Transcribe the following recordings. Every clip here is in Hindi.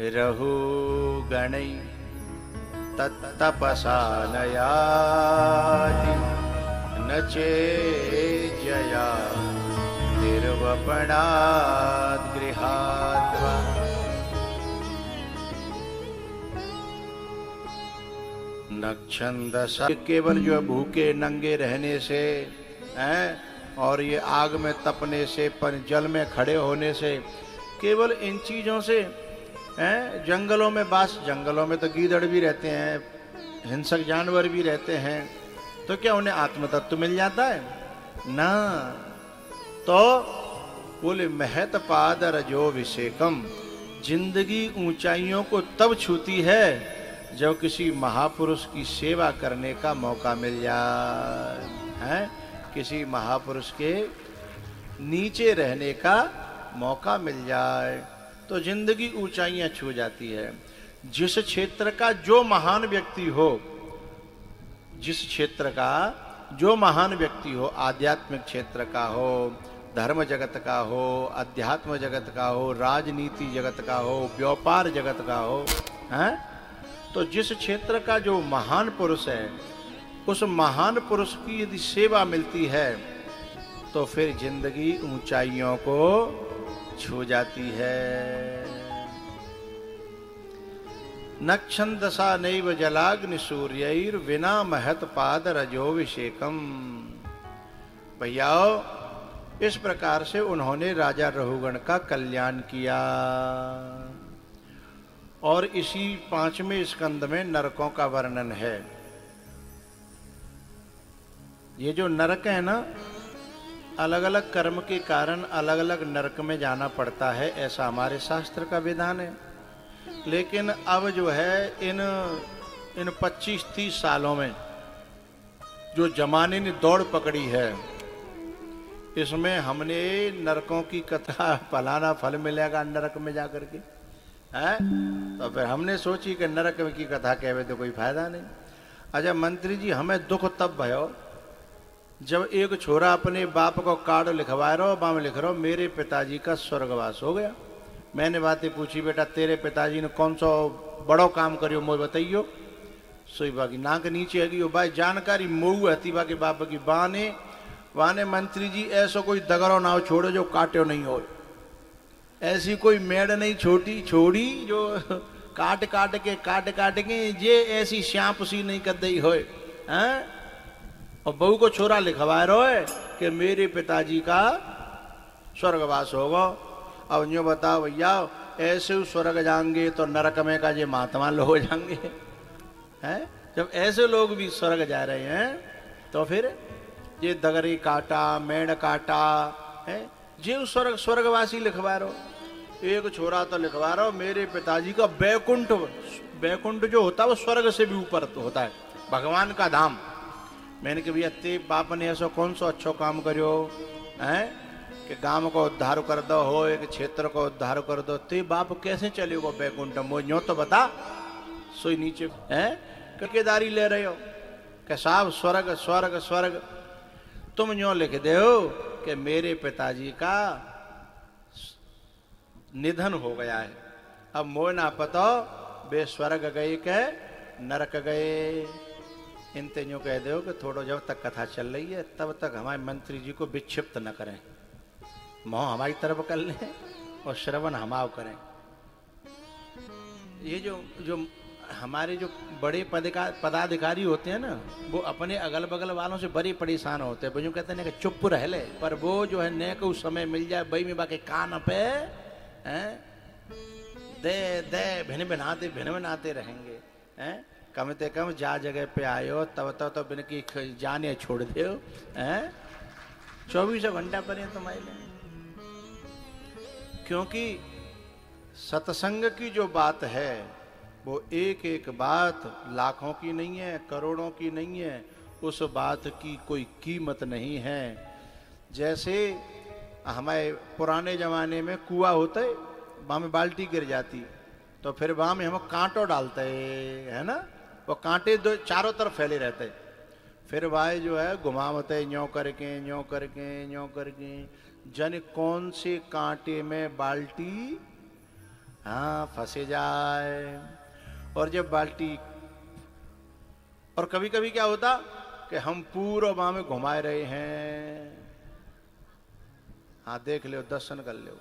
रहु गणै तत्तपसा नयाति न चेज्जया निर्वपणाद् गृहाद्वा। नक्षन्दसा केवल जो भूखे नंगे रहने से हैं और ये आग में तपने से, पर जल में खड़े होने से, केवल इन चीजों से हैं, जंगलों में जंगलों में तो गीदड़ भी रहते हैं, हिंसक जानवर भी रहते हैं, तो क्या उन्हें आत्म तत्व मिल जाता है ना? तो बोले महत पाद रजो विषेकम, जिंदगी ऊंचाइयों को तब छूती है जब किसी महापुरुष की सेवा करने का मौका मिल जाए, हैं? किसी महापुरुष के नीचे रहने का मौका मिल जाए तो जिंदगी ऊंचाइयां छू जाती है। जिस क्षेत्र का जो महान व्यक्ति हो, जिस क्षेत्र का जो महान व्यक्ति हो, आध्यात्मिक क्षेत्र का हो, धर्म जगत का हो, अध्यात्म जगत का हो, राजनीति जगत का हो, व्यापार जगत का हो, हैं? तो जिस क्षेत्र का जो महान पुरुष है, उस महान पुरुष की यदि सेवा मिलती है तो फिर जिंदगी ऊंचाइयों को छू जाती है। नक्षन्दसा नैव जलाग्नि सूर्यैर विना महत पाद रजोभिषेकम। भैयाओ, इस प्रकार से उन्होंने राजा रहुगण का कल्याण किया और इसी 5वें स्कंद में नरकों का वर्णन है। ये जो नरक है ना, अलग अलग कर्म के कारण अलग अलग नरक में जाना पड़ता है, ऐसा हमारे शास्त्र का विधान है। लेकिन अब जो है इन 25-30 सालों में जो जमाने ने दौड़ पकड़ी है, इसमें हमने नरकों की कथा, फलाना फल मिलेगा नरक में जाकर के, है? तो फिर हमने सोची कि नरक की कथा कहवे तो कोई फायदा नहीं। अच्छा मंत्री जी, हमें दुख तब भयो जब एक छोरा अपने बाप को कार्ड लिखवा रहा, वहां में लिख रहा मेरे पिताजी का स्वर्गवास हो गया। मैंने बातें पूछी, बेटा तेरे पिताजी ने कौन सा बड़ो काम करियो मुझे बताइयो। सोई बाकी नाक नीचे है भाई जानकारी मोऊ हती बाकी बाप की वाने मंत्री जी ऐसा कोई दगरो ना छोड़ो जो काट्यो नहीं हो, ऐसी कोई मेड़ नहीं छोड़ी जो काट काट के ये ऐसी श्याप सी नहीं कर दी हो, हैं? और बहू को छोरा लिखवा रहा है कि मेरे पिताजी का स्वर्गवास होगा। अब यूँ बताओ भैया, ऐसे स्वर्ग जाएंगे तो नरक में का ये महात्मा लोग हो जाएंगे, हैं? जब ऐसे लोग भी स्वर्ग जा रहे हैं तो फिर ये दगरी काटा, मेड़ काटा है, ये स्वर्गवासी लिखवा रहा। एक छोरा तो लिखवा रहा मेरे पिताजी का बैकुंठ जो होता है वो स्वर्ग से भी ऊपर तो होता है, भगवान का धाम। मैंने कहा भैया ते बाप ने ऐसा कौन सा अच्छा काम करो है कि गांव को उद्धार कर दो हो, एक क्षेत्र को उद्धार कर दो, ते बाप कैसे चलेगा बैकुंठ? मुझे तो बता। सोई नीचे है ठेकेदारी ले रहे हो कि साहब स्वर्ग स्वर्ग स्वर्ग, तुम यूं लिख दो कि मेरे पिताजी का निधन हो गया है, अब मोह ना पता बे स्वर्ग गए के नरक गए। इनते यूं कह दो कि थोड़ा जब तक कथा चल रही है तब तक हमारे मंत्री जी को विक्षिप्त न करें, मोह हमारी तरफ कर लें और श्रवण हमाव करें। ये जो हमारे जो बड़े पदाधिकारी होते हैं ना, वो अपने अगल बगल वालों से बड़े परेशान होते हैं। वो कहते हैं कि चुप रह ले, पर वो जो है ने को समय मिल जाए बई में बाकी कान पे हैं दे भिन भिनाते रहेंगे, हैं? कम से कम जा जगह पे आयो तब तो बिन की जाने छोड़ दो, हैं? 24 घंटा पर तो माइले, क्योंकि सत्संग की जो बात है वो एक एक बात लाखों की नहीं है, करोड़ों की नहीं है, उस बात की कोई कीमत नहीं है। जैसे हमारे पुराने जमाने में कुआं होता है, वहां में बाल्टी गिर जाती तो फिर वहां में हम कांटो डालते है ना, वो कांटे दो चारों तरफ फैले रहते, फिर भाई जो है घुमावते न्यों करके जन कौन से कांटे में बाल्टी हाँ फंसे जाए। और जब बाल्टी, और कभी कभी क्या होता कि हम पूरा वहां में घुमाए रहे हैं, हाँ देख लो, दर्शन कर लो,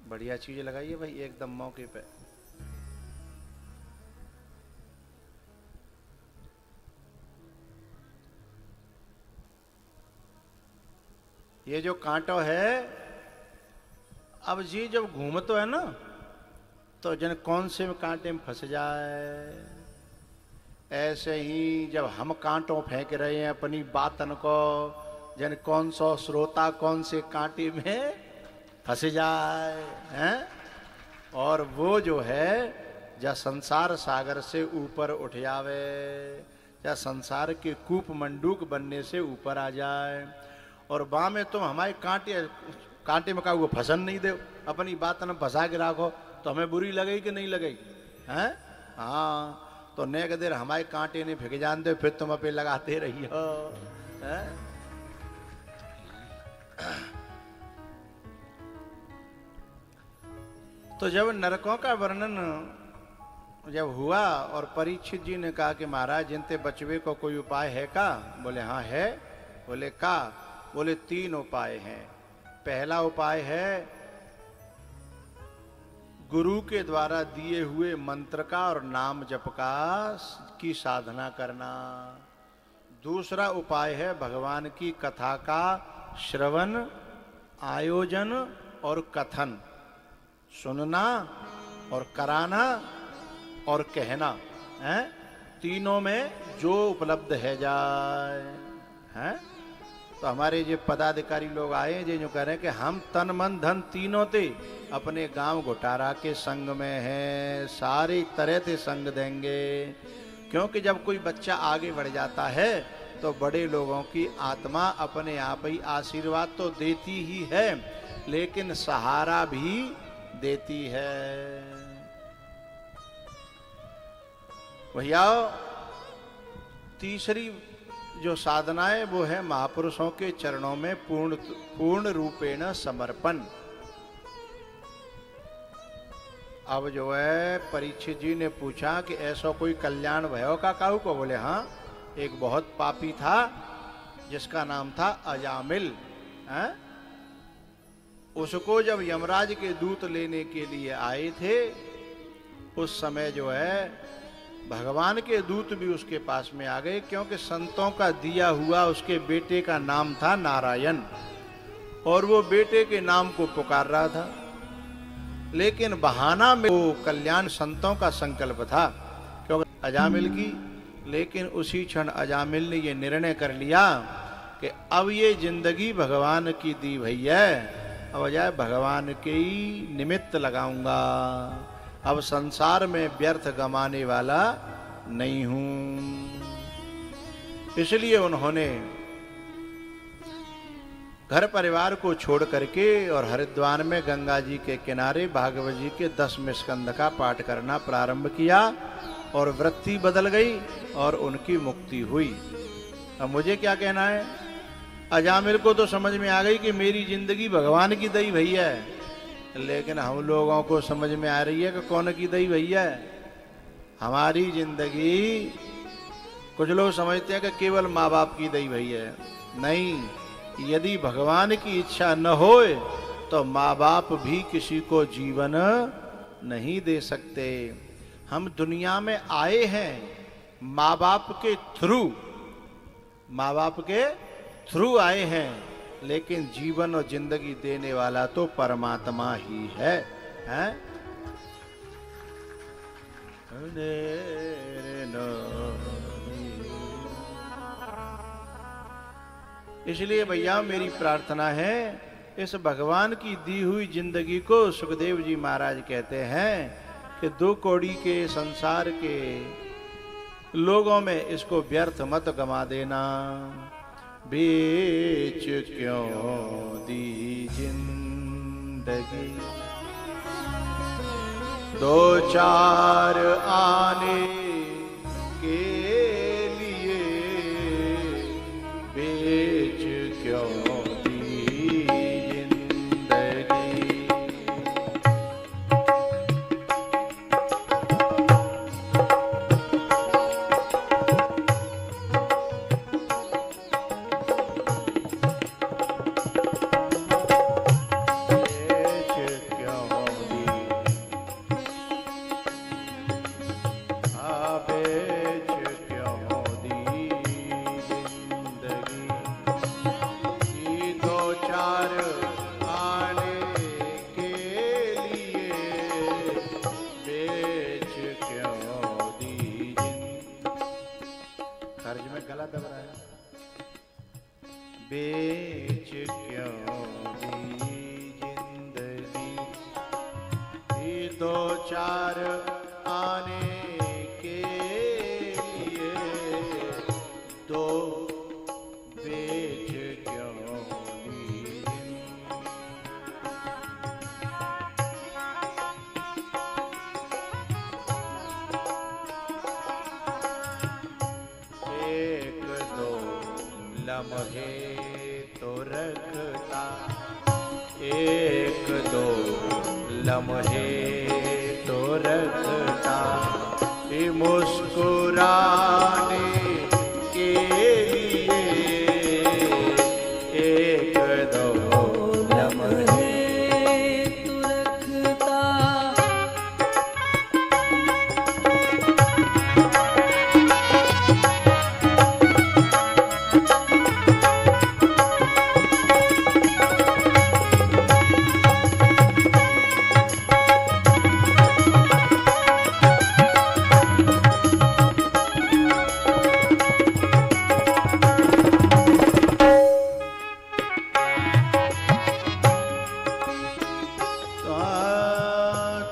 बढ़िया चीज लगाइए भाई एकदम मौके पे। ये जो कांटो है, अब जी जब घूमतो है ना, तो जन कौन से में कांटे में फंस जाए। ऐसे ही जब हम कांटों फेंक रहे हैं अपनी बातन को, जन कौन सा श्रोता कौन से कांटे में फंस जाए हैं। और वो जो है या संसार सागर से ऊपर उठ जावे, या संसार के कूप मंडूक बनने से ऊपर आ जाए। और बा में तुम हमारे कांटे में का वो फसन नहीं दे, अपनी बात न फंसा के रखो, तो हमें बुरी लगेगी कि नहीं लगेगी हैं। हाँ तो नेक देर हमारे कांटे ने फेंक जान दे, फिर तुम अपने लगाते रही हो हैं? तो जब नरकों का वर्णन जब हुआ और परीक्षित जी ने कहा कि महाराज जिनते बचवे को कोई उपाय है का? बोले हाँ है। बोले का? बोले 3 उपाय हैं। पहला उपाय है गुरु के द्वारा दिए हुए मंत्र का और नाम जप का की साधना करना। दूसरा उपाय है भगवान की कथा का श्रवण, आयोजन और कथन, सुनना और कराना और कहना है। तीनों में जो उपलब्ध है जाए हैं। तो हमारे जो पदाधिकारी लोग आए जो कह रहे हैं कि हम तन मन धन तीनों ते अपने गांव घोटारा के संग में हैं, सारी तरह से संग देंगे। क्योंकि जब कोई बच्चा आगे बढ़ जाता है तो बड़े लोगों की आत्मा अपने आप ही आशीर्वाद तो देती ही है, लेकिन सहारा भी देती है। भैया तीसरी जो साधना है वो है महापुरुषों के चरणों में पूर्ण रूपेण समर्पण। अब जो है परीक्षित जी ने पूछा कि ऐसा कोई कल्याण भयो का काहू को? बोले हाँ, एक बहुत पापी था जिसका नाम था अजामिल है? उसको जब यमराज के दूत लेने के लिए आए थे, उस समय जो है भगवान के दूत भी उसके पास में आ गए, क्योंकि संतों का दिया हुआ उसके बेटे का नाम था नारायण, और वो बेटे के नाम को पुकार रहा था। लेकिन बहाना में वो कल्याण संतों का संकल्प था क्योंकि अजामिल की। लेकिन उसी क्षण अजामिल ने ये निर्णय कर लिया कि अब ये जिंदगी भगवान की दी भई है, अब जाए भगवान के ही निमित्त लगाऊंगा, अब संसार में व्यर्थ गमाने वाला नहीं हूं। इसलिए उन्होंने घर परिवार को छोड़ करके और हरिद्वार में गंगा जी के किनारे भागवत जी के 10वें स्कंद का पाठ करना प्रारंभ किया, और वृत्ति बदल गई और उनकी मुक्ति हुई। अब मुझे क्या कहना है, अजामिल को तो समझ में आ गई कि मेरी जिंदगी भगवान की दई भई है, लेकिन हम लोगों को समझ में आ रही है कि कौन की दई भई है। हमारी जिंदगी कुछ लोग समझते हैं कि केवल माँ बाप की दई भई है। नहीं, यदि भगवान की इच्छा न होए तो माँ बाप भी किसी को जीवन नहीं दे सकते। हम दुनिया में आए हैं माँ बाप के थ्रू आए हैं, लेकिन जीवन और जिंदगी देने वाला तो परमात्मा ही है, हैं? इसलिए भैया मेरी प्रार्थना है, इस भगवान की दी हुई जिंदगी को सुखदेव जी महाराज कहते हैं कि 2 कौड़ी के संसार के लोगों में इसको व्यर्थ मत गमा देना। बेच क्यों दी जिंदगी 2-4 आने के लिए, बेच क्यों दी जिंदगी दो चार आने के लिए दो बेच क्यों ली। एक दो लम्हे तो रखता, एक दो लम्हे तो रखता, ये मुस्कुराने के लिए एक दो लम्हे तो रखता।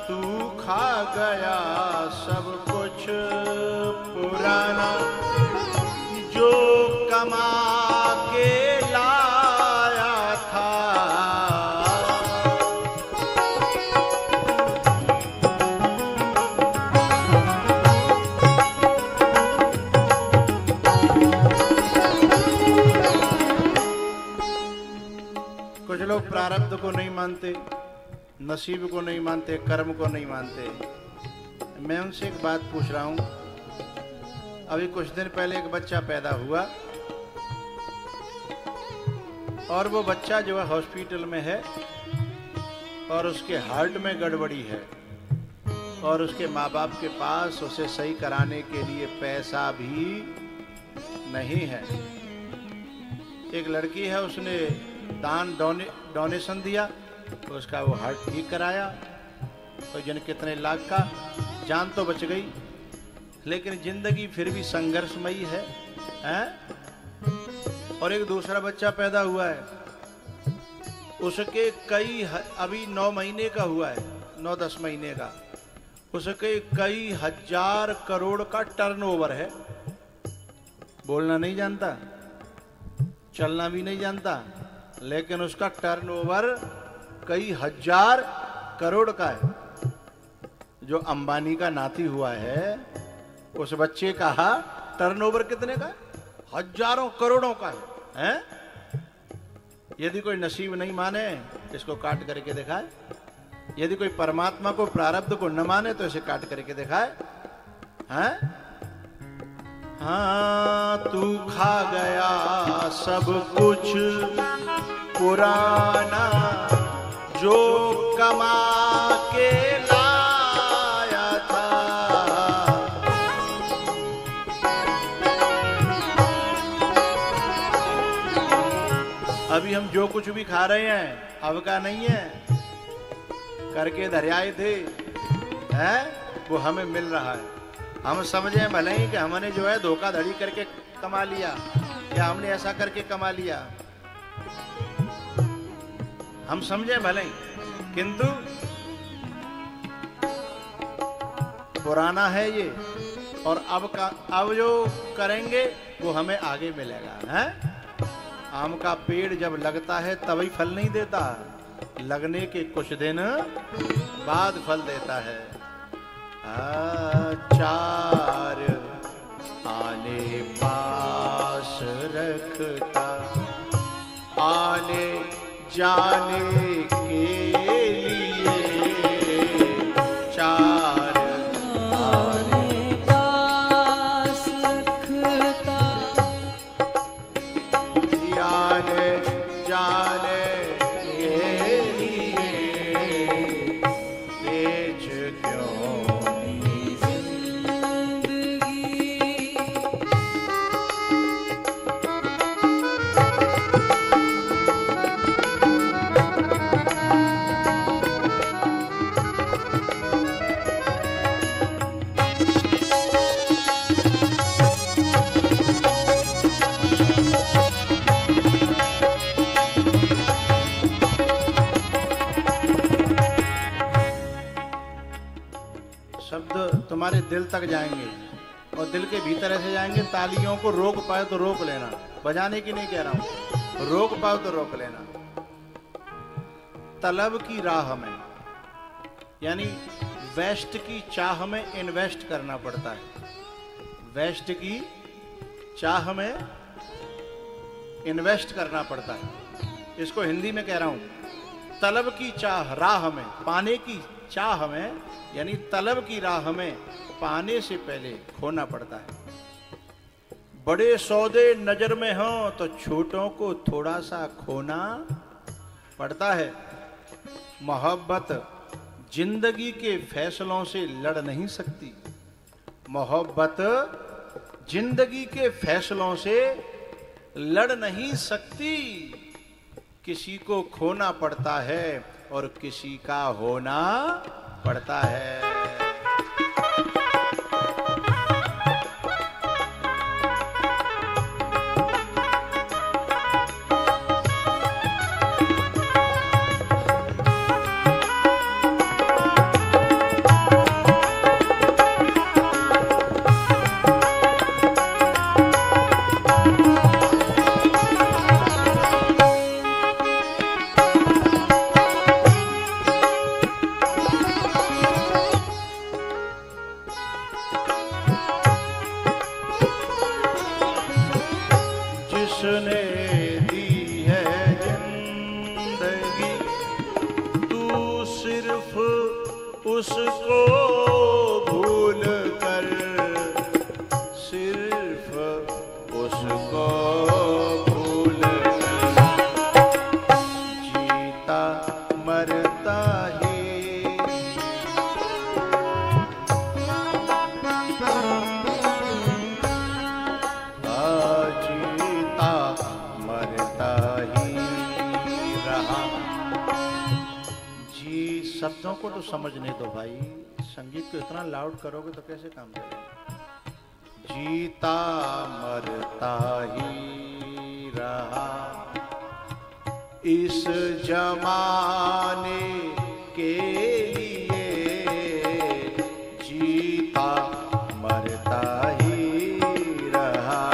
तू खा गया सब कुछ पुराना, जो कमा के लाया था। कुछ लोग प्रारब्ध को नहीं मानते, नसीब को नहीं मानते, कर्म को नहीं मानते। मैं उनसे एक बात पूछ रहा हूं। अभी कुछ दिन पहले एक बच्चा पैदा हुआ और वो बच्चा जो है हॉस्पिटल में है और उसके हार्ट में गड़बड़ी है और उसके माँ बाप के पास उसे सही कराने के लिए पैसा भी नहीं है। एक लड़की है, उसने डोनेशन दिया, उसका वो हार्ट ठीक कराया, कोई जन कितने लाख का, जान तो बच गई, लेकिन जिंदगी फिर भी संघर्षमयी है, हैं? और एक दूसरा बच्चा पैदा हुआ है, उसके कई अभी 9 महीने का हुआ है, 9-10 महीने का, उसके कई हजार करोड़ का टर्नओवर है। बोलना नहीं जानता, चलना भी नहीं जानता, लेकिन उसका टर्नओवर कई हजार करोड़ का है। जो अंबानी का नाती हुआ है, उस बच्चे का टर्नओवर कितने का? हजारों करोड़ों का है? यदि कोई नसीब नहीं माने, इसको काट करके दिखाए। यदि कोई परमात्मा को, प्रारब्ध को न माने, तो इसे काट करके दिखाए। हैं? हाँ, तू खा गया सब कुछ पुराना, जो कमा के लाया था। अभी हम जो कुछ भी खा रहे हैं अब का नहीं है, करके धर्याए थे, हैं? वो हमें मिल रहा है। हम समझे भले ही कि हमने जो है धोखाधड़ी करके कमा लिया, या हमने ऐसा करके कमा लिया, हम समझे भले ही, किंतु पुराना है ये, और अब जो करेंगे वो हमें आगे मिलेगा, हैं? आम का पेड़ जब लगता है तभी फल नहीं देता, लगने के कुछ दिन बाद फल देता है। चार आने पास रखता, आने जाने के लिए चार आने पास रखता, आने जाने के लिए बेच क्यों जिंदगी। तुम्हारे दिल तक जाएंगे और दिल के भीतर ऐसे जाएंगे, तालियों को रोक पाए तो रोक लेना, बजाने की नहीं कह रहा हूं, रोक पाओ तो रोक लेना। तलब की राह में, यानी वेस्ट की चाह में इन्वेस्ट करना पड़ता है। वेस्ट की चाह में इन्वेस्ट करना पड़ता है। इसको हिंदी में कह रहा हूं, तलब की चाह राह में, पाने की चाह में, यानी तलब की राह में पाने से पहले खोना पड़ता है। बड़े सौदे नजर में हो तो छोटों को थोड़ा सा खोना पड़ता है। मोहब्बत जिंदगी के फैसलों से लड़ नहीं सकती। मोहब्बत जिंदगी के फैसलों से लड़ नहीं सकती। किसी को खोना पड़ता है और किसी का होना पड़ता है। जिसने दी है जिंदगी तू सिर्फ उसको भूल कर, सिर्फ उसको भूल कर, जीता मरता ही शब्दों को तो समझने दो भाई, संगीत को इतना लाउड करोगे तो कैसे काम चलेगा। जीता मरता ही रहा इस जमाने के लिए, जीता मरता ही रहा।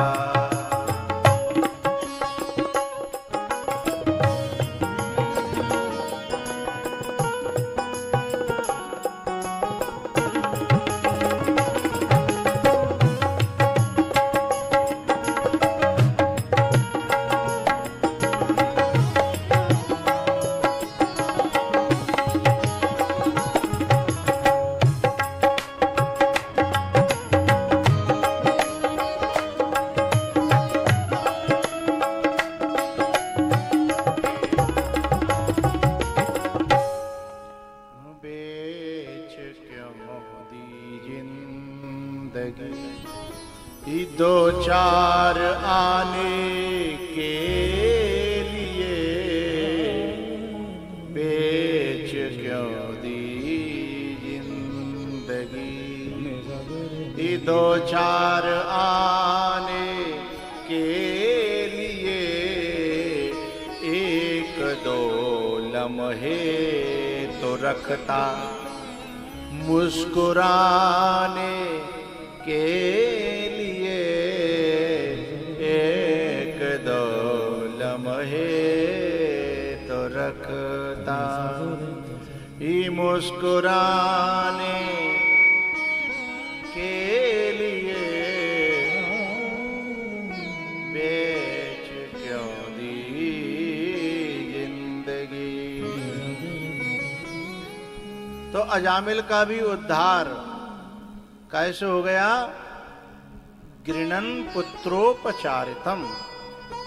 दो चार आने के लिए बेच क्यों दी जिंदगी, दो चार आने के लिए एक दो लम्हे तो रखता, मुस्कुराने के लिए एक दो लम्हे तो रखता, ही मुस्कुराने के लिए बेच क्यों दी जिंदगी। तो अजामिल का भी उद्धार कैसे हो गया। गृणन पुत्रोपचारितम,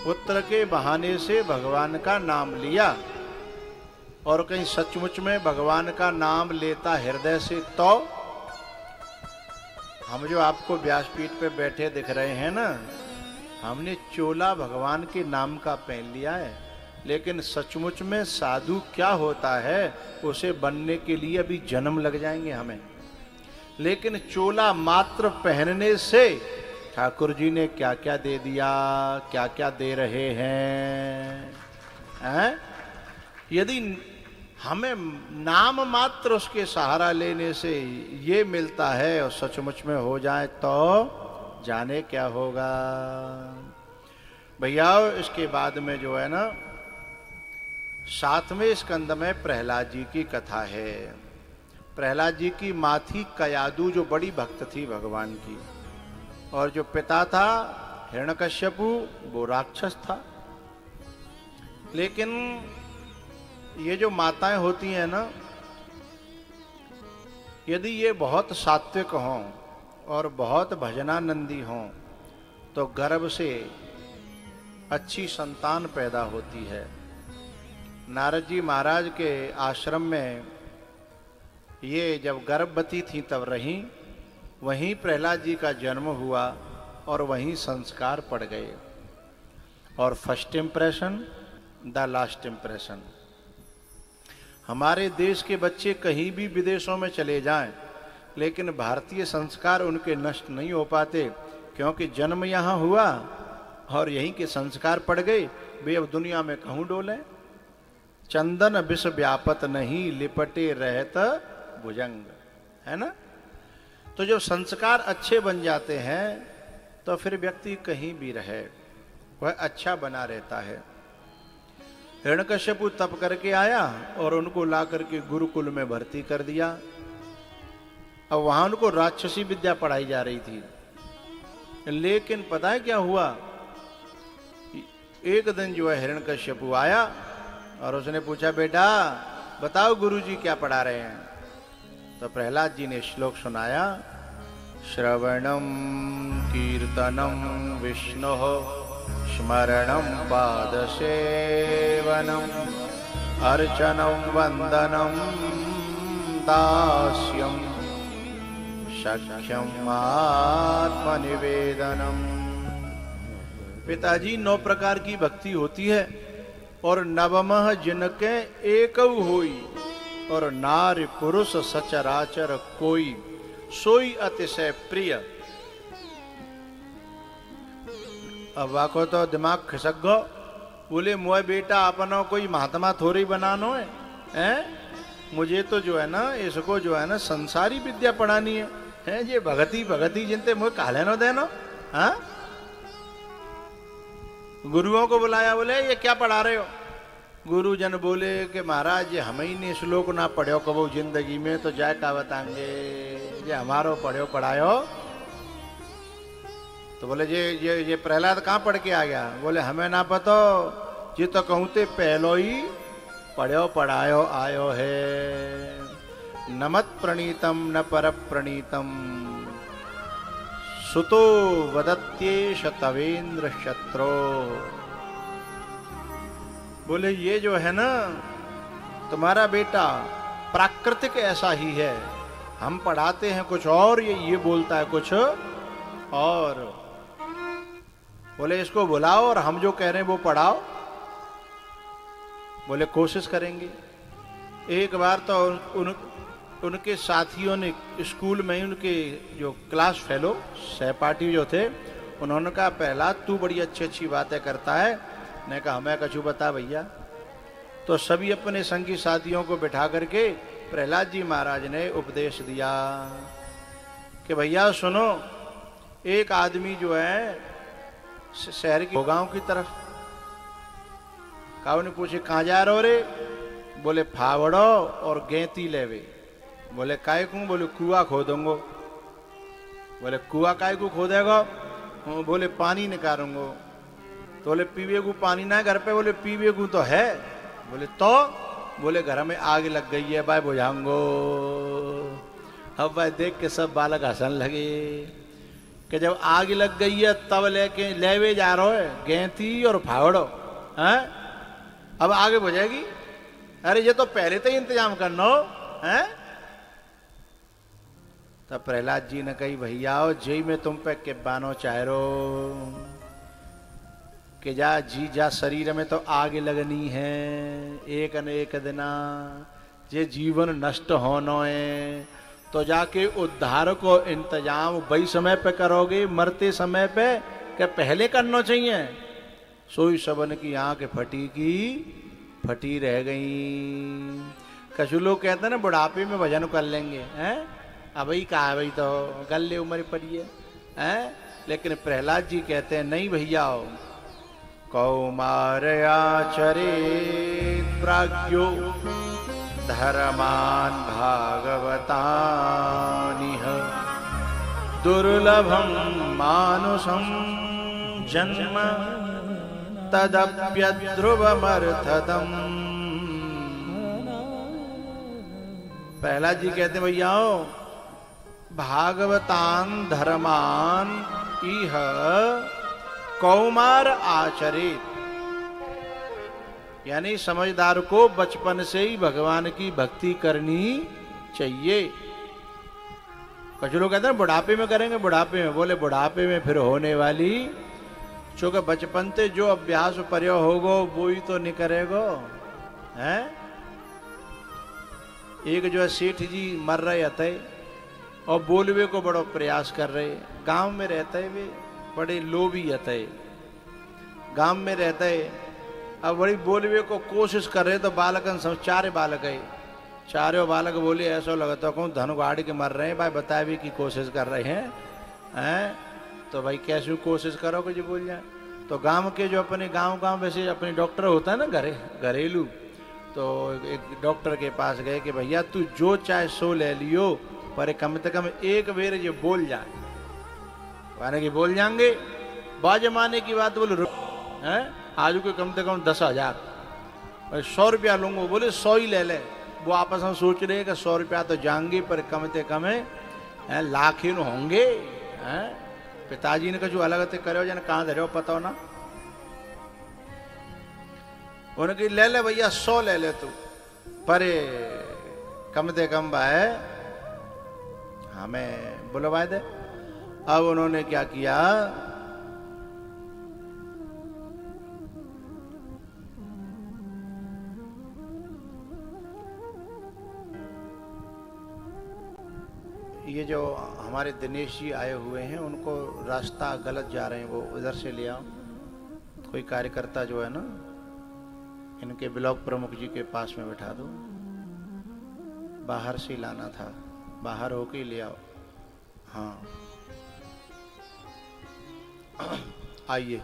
पुत्र के बहाने से भगवान का नाम लिया। और कहीं सचमुच में भगवान का नाम लेता हृदय से तो हम जो आपको व्यासपीठ पे बैठे दिख रहे हैं ना, हमने चोला भगवान के नाम का पहन लिया है। लेकिन सचमुच में साधु क्या होता है, उसे बनने के लिए अभी जन्म लग जाएंगे हमें। लेकिन चोला मात्र पहनने से ठाकुर जी ने क्या क्या दे दिया, क्या क्या दे रहे हैं। यदि हमें नाम मात्र उसके सहारा लेने से ये मिलता है, और सचमुच में हो जाए तो जाने क्या होगा। भैया इसके बाद में जो है ना 7वें स्कंद में प्रहलाद जी की कथा है। प्रहलाद जी की माँ थी कयादु, जो बड़ी भक्त थी भगवान की, और जो पिता था हिरण्यकश्यपु, वो राक्षस था। लेकिन ये जो माताएं होती हैं ना, यदि ये बहुत सात्विक हों और बहुत भजनानंदी हों तो गर्भ से अच्छी संतान पैदा होती है। नारद जी महाराज के आश्रम में ये जब गर्भवती थी तब रहीं, वहीं प्रहलाद जी का जन्म हुआ और वहीं संस्कार पड़ गए। और first impression the last impression. हमारे देश के बच्चे कहीं भी विदेशों में चले जाएं, लेकिन भारतीय संस्कार उनके नष्ट नहीं हो पाते, क्योंकि जन्म यहाँ हुआ और यहीं के संस्कार पड़ गए। वे अब दुनिया में कहूँ डोले। चंदन विष व्यापत नहीं, लिपटे रहत भुजंग, है ना। तो जो संस्कार अच्छे बन जाते हैं तो फिर व्यक्ति कहीं भी रहे वह अच्छा बना रहता है। हिरण्यकश्यपु तप करके आया और उनको ला करके गुरुकुल में भर्ती कर दिया। अब वहां उनको राक्षसी विद्या पढ़ाई जा रही थी। लेकिन पता है क्या हुआ, एक दिन जो है हिरण्यकश्यपु आया और उसने पूछा, बेटा बताओ गुरुजी क्या पढ़ा रहे हैं। तो प्रहलाद जी ने श्लोक सुनाया, श्रवणम कीर्तनम विष्णोः स्मरणं पादसेवनम् अर्चनं वंदनं दास्यं सख्यम आत्मनिवेदनम। पिताजी 9 प्रकार की भक्ति होती है, और नवमः जिनके एकौ होई, और नारी पुरुष सचराचर कोई, सोई अतिशय प्रिय। अब वाको तो दिमाग खिसक गो। बोले मोए बेटा अपना कोई महात्मा थोड़ी बनानो है, हैं? मुझे तो जो है ना इसको जो है ना संसारी विद्या पढ़ानी है, हैं? ये भगती भगती जिनते मुझे काले नो देनो। हाँ, गुरुओं को बुलाया, बोले ये क्या पढ़ा रहे हो। गुरुजन बोले कि महाराज ये हम ही ने श्लोक ना पढ़ो कबो जिंदगी में, तो जाए का बताएंगे ये हमारो पढ़ो पढ़ायो। तो बोले ये प्रहलाद कहाँ पढ़ के आ गया। बोले हमें ना पता, ये तो कहते पहलो ही पढ़ो पढ़ायो आयो है। नमत प्रणीतम न पर प्रणीतम सुतो वदत्येष तवेन्द्र शत्रो। बोले ये जो है ना तुम्हारा बेटा प्राकृतिक ऐसा ही है, हम पढ़ाते हैं कुछ और, ये बोलता है कुछ और। बोले इसको बुलाओ और हम जो कह रहे हैं वो पढ़ाओ। बोले कोशिश करेंगे। एक बार तो उनके साथियों ने स्कूल में ही उनके जो क्लास फेलो सहपाठी जो थे, उन्होंने कहा प्रहलाद तू बड़ी अच्छी अच्छी बातें करता है। ने कहा हमें कछु बता भैया। तो सभी अपने संगी साथियों को बिठा करके प्रहलाद जी महाराज ने उपदेश दिया कि भैया सुनो, एक आदमी जो है शहर की गांव की तरफ, काऊ ने पूछे कहाँ जा रहे हो रे। बोले फावड़ो और गेंती लेवे। बोले काय को। बोले कुआ खोदूंगो। बोले कुआ काय को खोदेगा। बोले पानी निकालूंगो। तो बोले पीवे को पानी ना घर पे। बोले पीवे को तो है। बोले तो। बोले घर में आग लग गई है भाई बुझाऊंगो। अब भाई देख के सब बालक हंसन लगे कि जब आग लग गई है तब लेके लेवे जा रहे है गेंती और फावड़ो, हैं? अब आगे बुझेगी। अरे ये तो पहले तो ही इंतजाम करना हो, हैं? तब प्रहलाद जी ने कही भैया जी मैं तुम पे के बानो चाह रो कि जा जी जा शरीर में तो आग लगनी है एक न एक दिना, ये जीवन नष्ट होना है तो जाके उद्धार को इंतजाम वही समय पे करोगे मरते समय पे क्या पहले करना चाहिए। सोई सबन की आंख फटी की फटी रह गई। कछु लोग कहते हैं ना बुढ़ापे में भजन कर लेंगे, हैं? अब ही कहा भाई तो गले उम्र पड़ी है, लेकिन प्रहलाद जी कहते हैं नहीं भैया, कौमार आचरे प्राज्ञो धर्मान भागवतानिह दुर्लभम मानुषम जन्म तदप्यध्रुवमर्थदम। प्रहलाद जी कहते हैं भैया भागवतान धर्मान इह कौमार आचरित, यानी समझदार को बचपन से ही भगवान की भक्ति करनी चाहिए। कुछ लोग कहते हैं बुढ़ापे में करेंगे, बुढ़ापे में, बोले बुढ़ापे में फिर होने वाली, चूंकि बचपन से जो अभ्यास पर्यो होगो वो ही तो नहीं करेगो, हैं? एक जो है सेठ जी मर रहे थे और बोलवे को बड़ो प्रयास कर रहे, गांव में रहते वे बड़े लोभी थे, गांव में रहते, अब बड़ी बोलवे को कोशिश कर रहे तो बालकन सब चारे बालक है, चारों बालक बोले ऐसा लगता कौन धन गाड़ के मर रहे हैं भाई, बताए की कोशिश कर रहे हैं, तो भाई कैसे कोशिश करोगे जी बोल जाए। तो गांव के जो अपने गांव वैसे अपने डॉक्टर होता है ना घरेलू, तो एक डॉक्टर के पास गए कि भैया तू जो चाहे सो ले लियो पर कम से कम एक बेर ये बोल जाए, माने कि बोल जाएंगे बाजमाने की बात बोले हैं आज को कम से कम 10,000 100 रुपया लूंगा, बोले 100 ही ले ले। वो आपस में सोच रहे हैं कि 100 रुपया तो जाएंगे पर कम से कम लाख ही होंगे, हैं? पिताजी ने कछु अलग थे करो जाने कहाँ धरे हो पता हो ना, उनकी ले ले भैया 100 ले ले तू, पर कम से कम भाई हमें बुलवा दे। अब उन्होंने क्या किया, ये जो हमारे दिनेश जी आए हुए हैं उनको रास्ता गलत जा रहे हैं, वो उधर से ले आओ। कोई कार्यकर्ता जो है ना इनके ब्लॉक प्रमुख जी के पास में बैठा दो, बाहर से लाना था, बाहर होके ले आओ। हाँ आइए,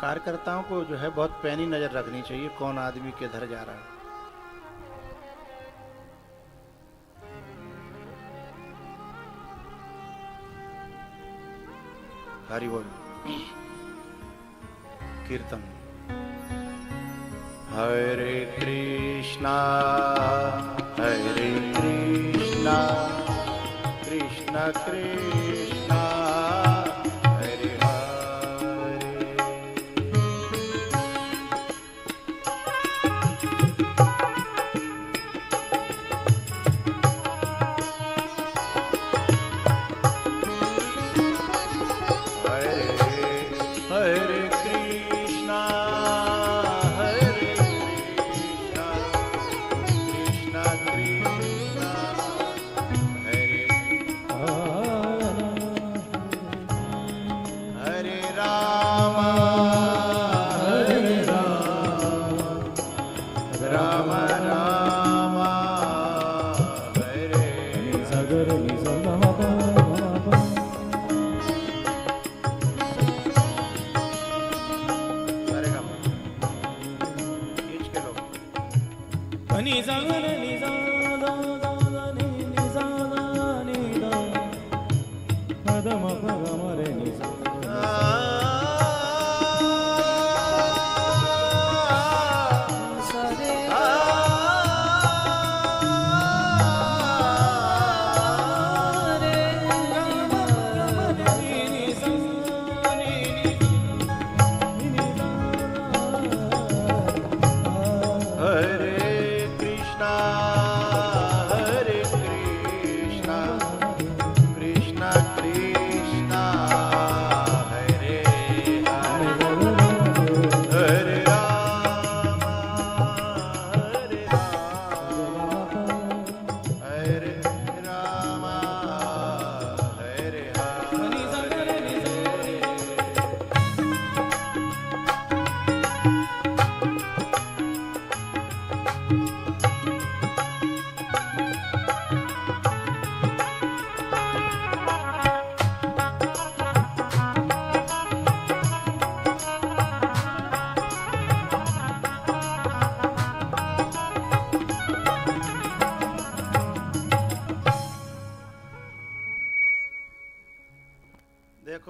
कार्यकर्ताओं को जो है बहुत पैनी नजर रखनी चाहिए कौन आदमी किधर जा रहा है। हरि बोल कीर्तन। हरे कृष्णा कृष्ण कृष्णा हरे हरे। हरे कृष्णा कृष्ण कृष्णा हरे हरे राम राम राम हरे कृष्ण कृष्ण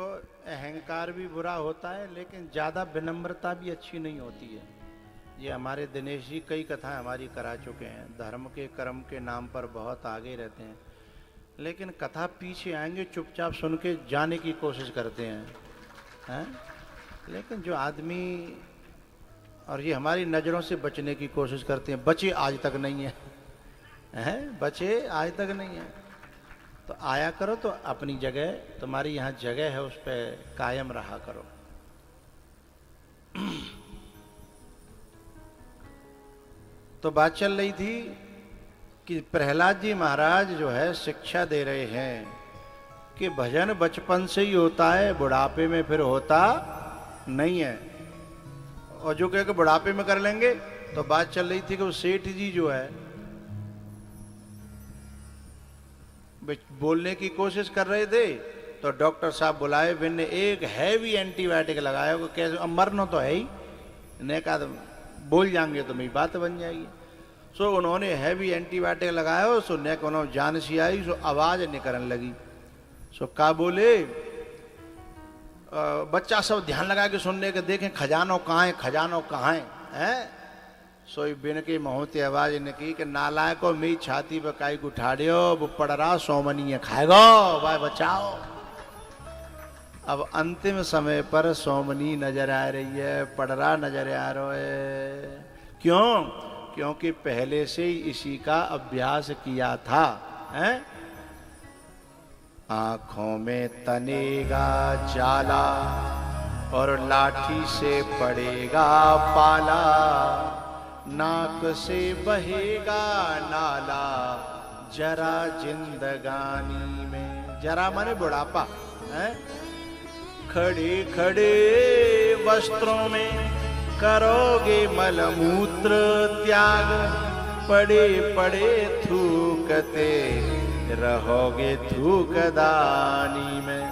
देखो, अहंकार भी बुरा होता है, लेकिन ज़्यादा विनम्रता भी अच्छी नहीं होती है। ये हमारे दिनेश जी कई कथाएं हमारी करा चुके हैं, धर्म के कर्म के नाम पर बहुत आगे रहते हैं, लेकिन कथा पीछे आएंगे चुपचाप सुन के जाने की कोशिश करते हैं। लेकिन जो आदमी, और ये हमारी नज़रों से बचने की कोशिश करते हैं, बचे आज तक नहीं है, बचे आज तक नहीं है। तो आया करो तो अपनी जगह, तुम्हारी यहाँ जगह है, उस पर कायम रहा करो। तो बात चल रही थी कि प्रहलाद जी महाराज जो है शिक्षा दे रहे हैं कि भजन बचपन से ही होता है, बुढ़ापे में फिर होता नहीं है। और जो कह के बुढ़ापे में कर लेंगे, तो बात चल रही थी कि वो सेठ जी जो है बोलने की कोशिश कर रहे थे, तो डॉक्टर साहब बुलाए, फिर ने एक हैवी एंटीबायोटिक लगाया, वो कैसे, अब मरना तो है ही, ने कहा बोल जाएंगे तो मेरी बात बन जाएगी। सो उन्होंने हैवी एंटीबायोटिक लगाया, सो ने को उन्होंने जान सी आई, सो आवाज़ निकलने लगी। सो का बोले, बच्चा सब ध्यान लगा के सुनने के, देखें खजानो कहाँ है, खजानो कहाँ है। सोई बिन की महूती आवाज ने की कि नालायको मी छाती पर काई उठाड़ियो, वो पड़ रहा सोमनी खाएगो, भाई बचाओ। अब अंतिम समय पर सोमनी नजर आ रही है, पड़रा नजर आ रहा है। क्यों? क्योंकि पहले से ही इसी का अभ्यास किया था। हैं? आंखों में तनेगा जाला और लाठी से पड़ेगा पाला, नाक से बहेगा नाला जरा जिंदगानी में। जरा माने बुढ़ापा है। खड़े खड़े वस्त्रों में करोगे मलमूत्र त्याग, पड़े पड़े थूकते रहोगे थूकदानी में।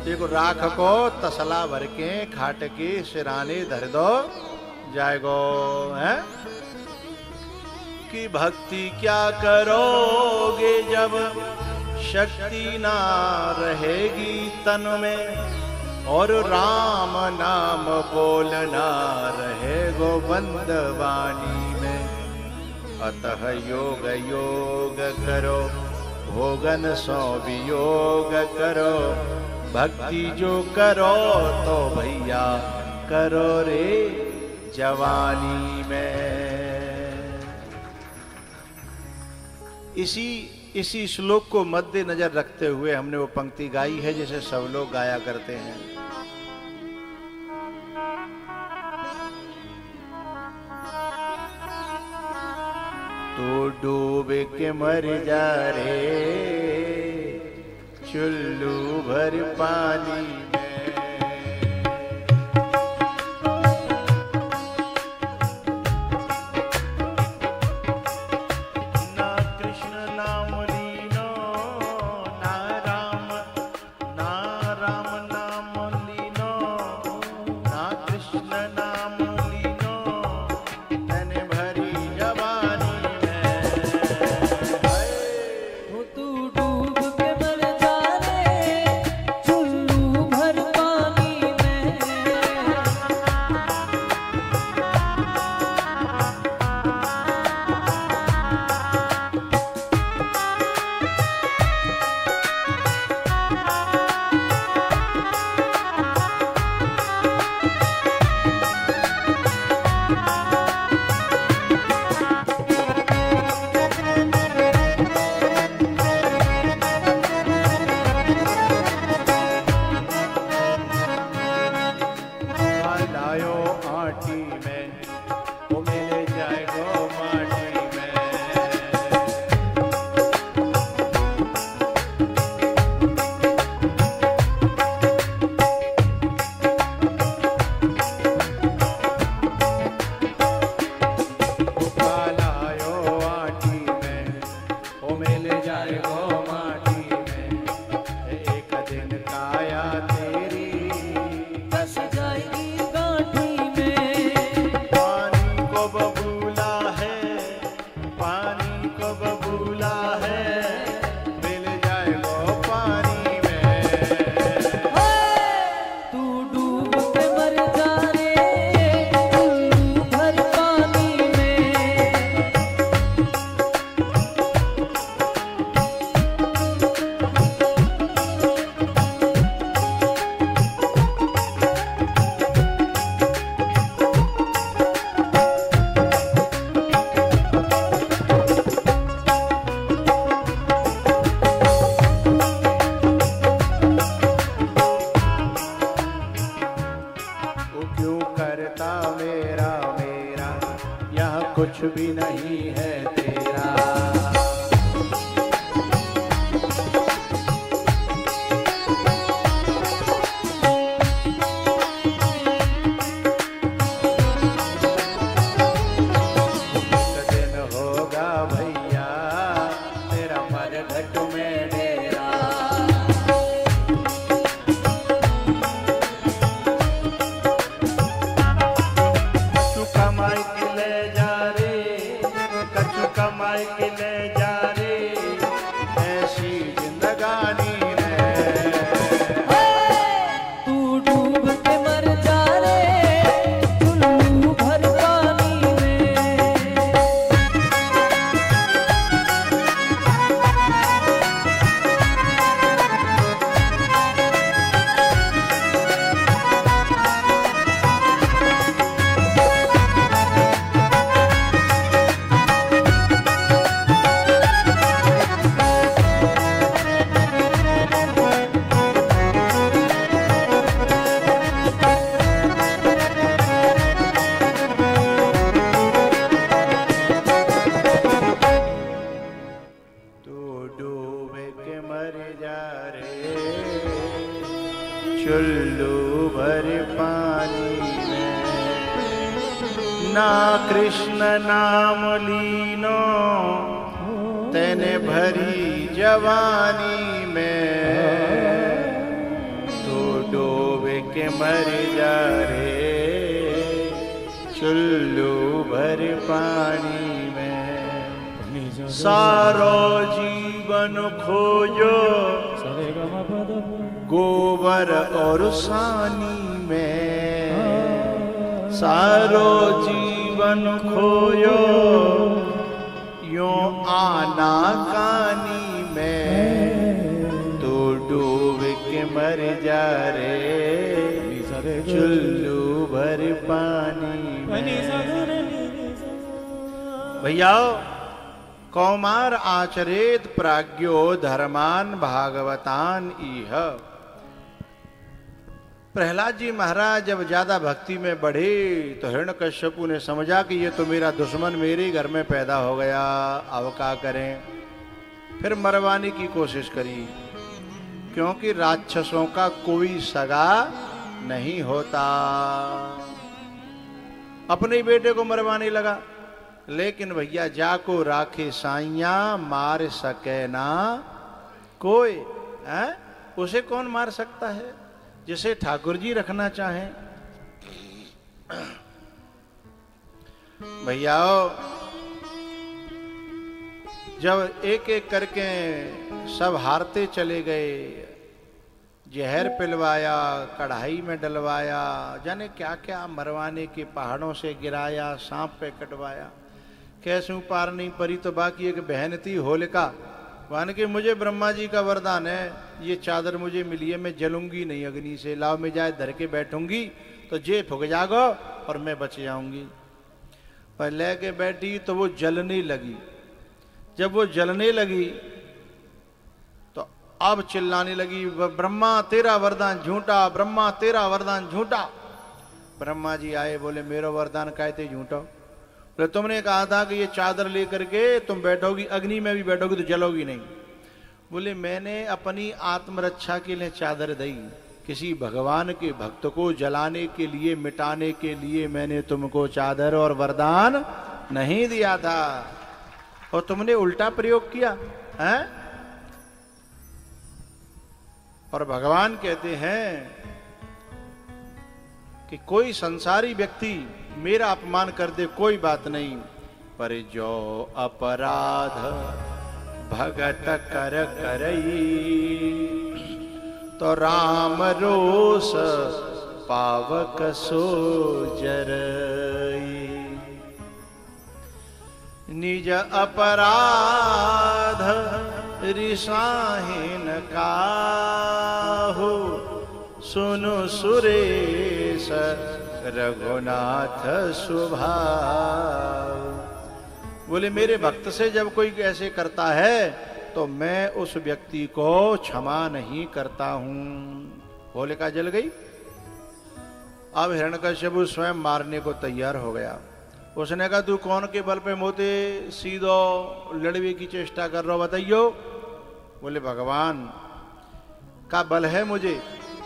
देखो, राख को तसला भर के खाट के सिराने धर दो जाएगो है कि भक्ति क्या करोगे जब शक्ति ना रहेगी तन में, और राम नाम बोलना रहेगो बंद वाणी में। अतः योग योग करो, भोगन सो वियोग करो, भक्ति जो करो तो भैया करो रे जवानी में। इसी श्लोक को मद्देनजर रखते हुए हमने वो पंक्ति गाई है जिसे सब लोग गाया करते हैं। तो डूब के मर जा रे चुल्लू भर पानी में। भर भी नहीं है तेरा। चुल्लू भर पानी में ना कृष्ण नाम लीनो तेने भरी जवानी में तो डूब के मर जा रे चुल्लू भर पानी में सारो जीवन खोजो गोबर और सानी में सारो जीवन खोयो यूं आना कानी में तो डूब के मर जा रे चुल्लू भर पानी में। भैया कौमार आचरेत प्राज्ञो धर्मान भागवतान इह। प्रहलाद जी महाराज जब ज्यादा भक्ति में बढ़े तो हिरण्यकश्यपु ने समझा कि ये तो मेरा दुश्मन मेरे घर में पैदा हो गया, अब क्या करें। फिर मरवाने की कोशिश करी, क्योंकि राक्षसों का कोई सगा नहीं होता। अपने ही बेटे को मरवाने लगा, लेकिन भैया जाको राखे साइया मार सके ना कोई है। उसे कौन मार सकता है जिसे ठाकुर जी रखना चाहें। भैया जब एक एक करके सब हारते चले गए, जहर पिलवाया, कढ़ाई में डलवाया, जाने क्या क्या मरवाने के पहाड़ों से गिराया, सांप पे कटवाया, कैसे पार नहीं परी। तो बाकी एक बहन थी होलिका, मान के मुझे ब्रह्मा जी का वरदान है, ये चादर मुझे मिली है, मैं जलूंगी नहीं अग्नि से, लाव में जाए धर के बैठूंगी तो जे फुक जागो और मैं बच जाऊंगी। पर लेके बैठी तो वो जलने लगी। जब वो जलने लगी तो अब चिल्लाने लगी, ब्रह्मा तेरा वरदान झूठा, ब्रह्मा तेरा वरदान झूठा। ब्रह्मा जी आए, बोले मेरो वरदान कहते झूठा। बोले तुमने कहा था कि ये चादर लेकर के तुम बैठोगी, अग्नि में भी बैठोगी तो जलोगी नहीं। बोले मैंने अपनी आत्मरक्षा के लिए चादर दी, किसी भगवान के भक्त को जलाने के लिए, मिटाने के लिए मैंने तुमको चादर और वरदान नहीं दिया था, और तुमने उल्टा प्रयोग किया है। और भगवान कहते हैं कि कोई संसारी व्यक्ति मेरा अपमान कर दे कोई बात नहीं, पर जो अपराध भगत कर करई तो राम रोष पावक सो जरई। निज अपराध रिसाहिन काहू सुनु सुरेश रघुनाथ स्वभाव। बोले मेरे भक्त से जब कोई ऐसे करता है तो मैं उस व्यक्ति को क्षमा नहीं करता हूं। होलिका जल गई। अब हिरण्यकश्यप स्वयं मारने को तैयार हो गया। उसने कहा तू कौन के बल पे मोते सीधो लड़वे की चेष्टा कर रहा हो बताइयो। बोले भगवान का बल है मुझे,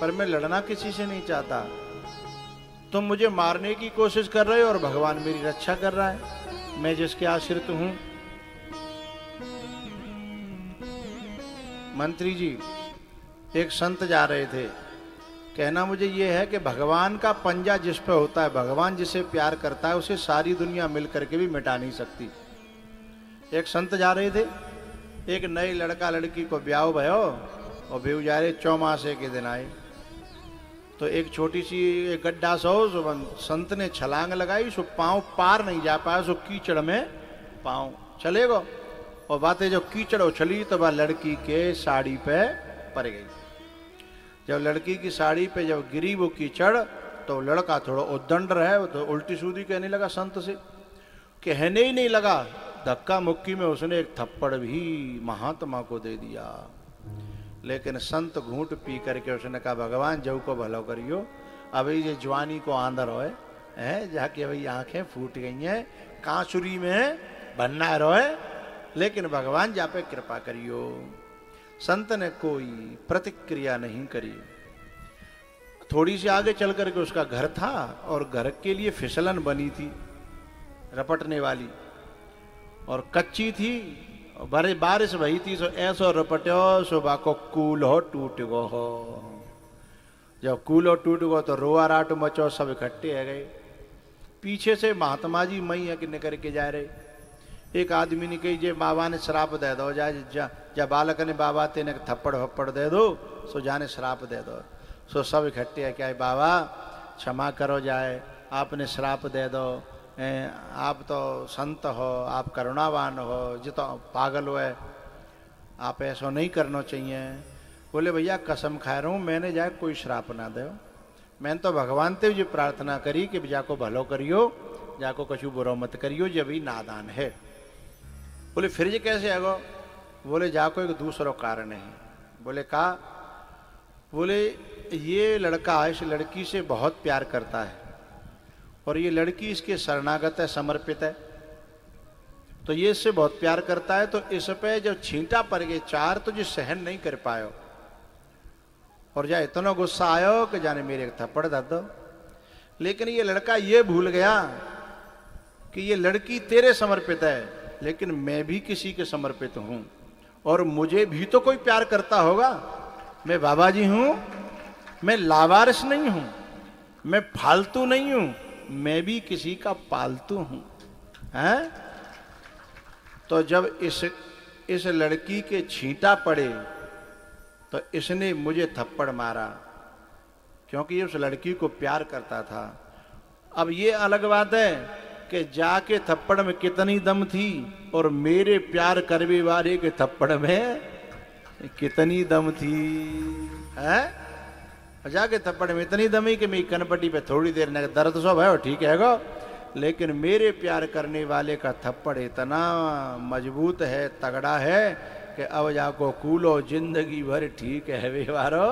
पर मैं लड़ना किसी से नहीं चाहता। तुम मुझे मारने की कोशिश कर रहे हो और भगवान मेरी रक्षा कर रहा है, मैं जिसके आश्रित हूं। मंत्री जी एक संत जा रहे थे, कहना मुझे ये है कि भगवान का पंजा जिस पे होता है, भगवान जिसे प्यार करता है उसे सारी दुनिया मिल करके भी मिटा नहीं सकती। एक संत जा रहे थे, एक नई लड़का लड़की को ब्याह भयो और बेऊ जा रहे चौमासे के दिन आए, तो एक छोटी सी एक गड्ढा सो संत ने छलांग लगाई, सो पांव पार नहीं जा पाया, सो कीचड़ में पांव चलेगा और बातें जो कीचड़ उछली तो वह लड़की के साड़ी पे पड़ गई। जब लड़की की साड़ी पे जब गिरी वो कीचड़ तो लड़का थोड़ा उद्दंड रहे, तो उल्टी सूदी कहने लगा संत से, कहने ही नहीं लगा, धक्का मुक्की में उसने एक थप्पड़ भी महात्मा को दे दिया। लेकिन संत घूंट पी करके उसने कहा भगवान जऊ को भलो करियो, अभी ये जवानी को आंदर होए है, जाके अभी आंखें फूट गई हैं, कांसुरी में बनना रोए, लेकिन भगवान जा पे कृपा करियो। संत ने कोई प्रतिक्रिया नहीं करी। थोड़ी सी आगे चल करके उसका घर था और घर के लिए फिसलन बनी थी रपटने वाली, और कच्ची थी, बड़े बारिश भई थी, सो ऐसो रपट्यो सो बाको कूल हो टूट गो हो। जब कूल हो टूट गो तो रोआ राट मचो, सब इकट्ठे है गए। पीछे से महात्मा जी मई है कि निकल के जा रहे, एक आदमी ने कही जे बाबा ने श्राप दे दो, जा बालक ने बाबा तेने थप्पड़ वप्पड़ दे दो, सो जाने श्राप दे दो। सो सब इकट्ठे है, क्या बाबा क्षमा करो जाए, आपने श्राप दे दो, आप तो संत हो, आप करुणावान हो, जो तो पागल हो है, आप ऐसा नहीं करना चाहिए। बोले भैया कसम खा रहा हूँ मैंने जाए कोई श्राप ना दो, मैंने तो भगवान से जो प्रार्थना करी कि जाको भलो करियो, जाको कछु बुरो मत करियो, जब ही नादान है। बोले फिर ये कैसे आगो? बोले जाको एक दूसरा कारण है। बोले का? बोले ये लड़का इस लड़की से बहुत प्यार करता है और ये लड़की इसके शरणागत है, समर्पित है, तो ये इससे बहुत प्यार करता है, तो इस पे जब छींटा पड़ गए चार तो जो सहन नहीं कर पायो और जा इतना गुस्सा आयो कि जाने मेरे एक थप्पड़ दे दो। लेकिन ये लड़का ये भूल गया कि ये लड़की तेरे समर्पित है, लेकिन मैं भी किसी के समर्पित हूं और मुझे भी तो कोई प्यार करता होगा। मैं बाबा जी हूं, मैं लावारिस नहीं हूं, मैं फालतू नहीं हूं, मैं भी किसी का पालतू हूं। हैं? तो जब इस लड़की के छींटा पड़े तो इसने मुझे थप्पड़ मारा, क्योंकि ये उस लड़की को प्यार करता था। अब ये अलग बात है कि जाके थप्पड़ में कितनी दम थी और मेरे प्यार करने वाले के थप्पड़ में कितनी दम थी। है? जाके थप्पड़ में इतनी दम ही कि मेरी कनपट्टी पे थोड़ी देर न दर्द सो भाई ठीक है गो, लेकिन मेरे प्यार करने वाले का थप्पड़ इतना मजबूत है, तगड़ा है कि अब जाको कूलो जिंदगी भर ठीक है व्यवहारो।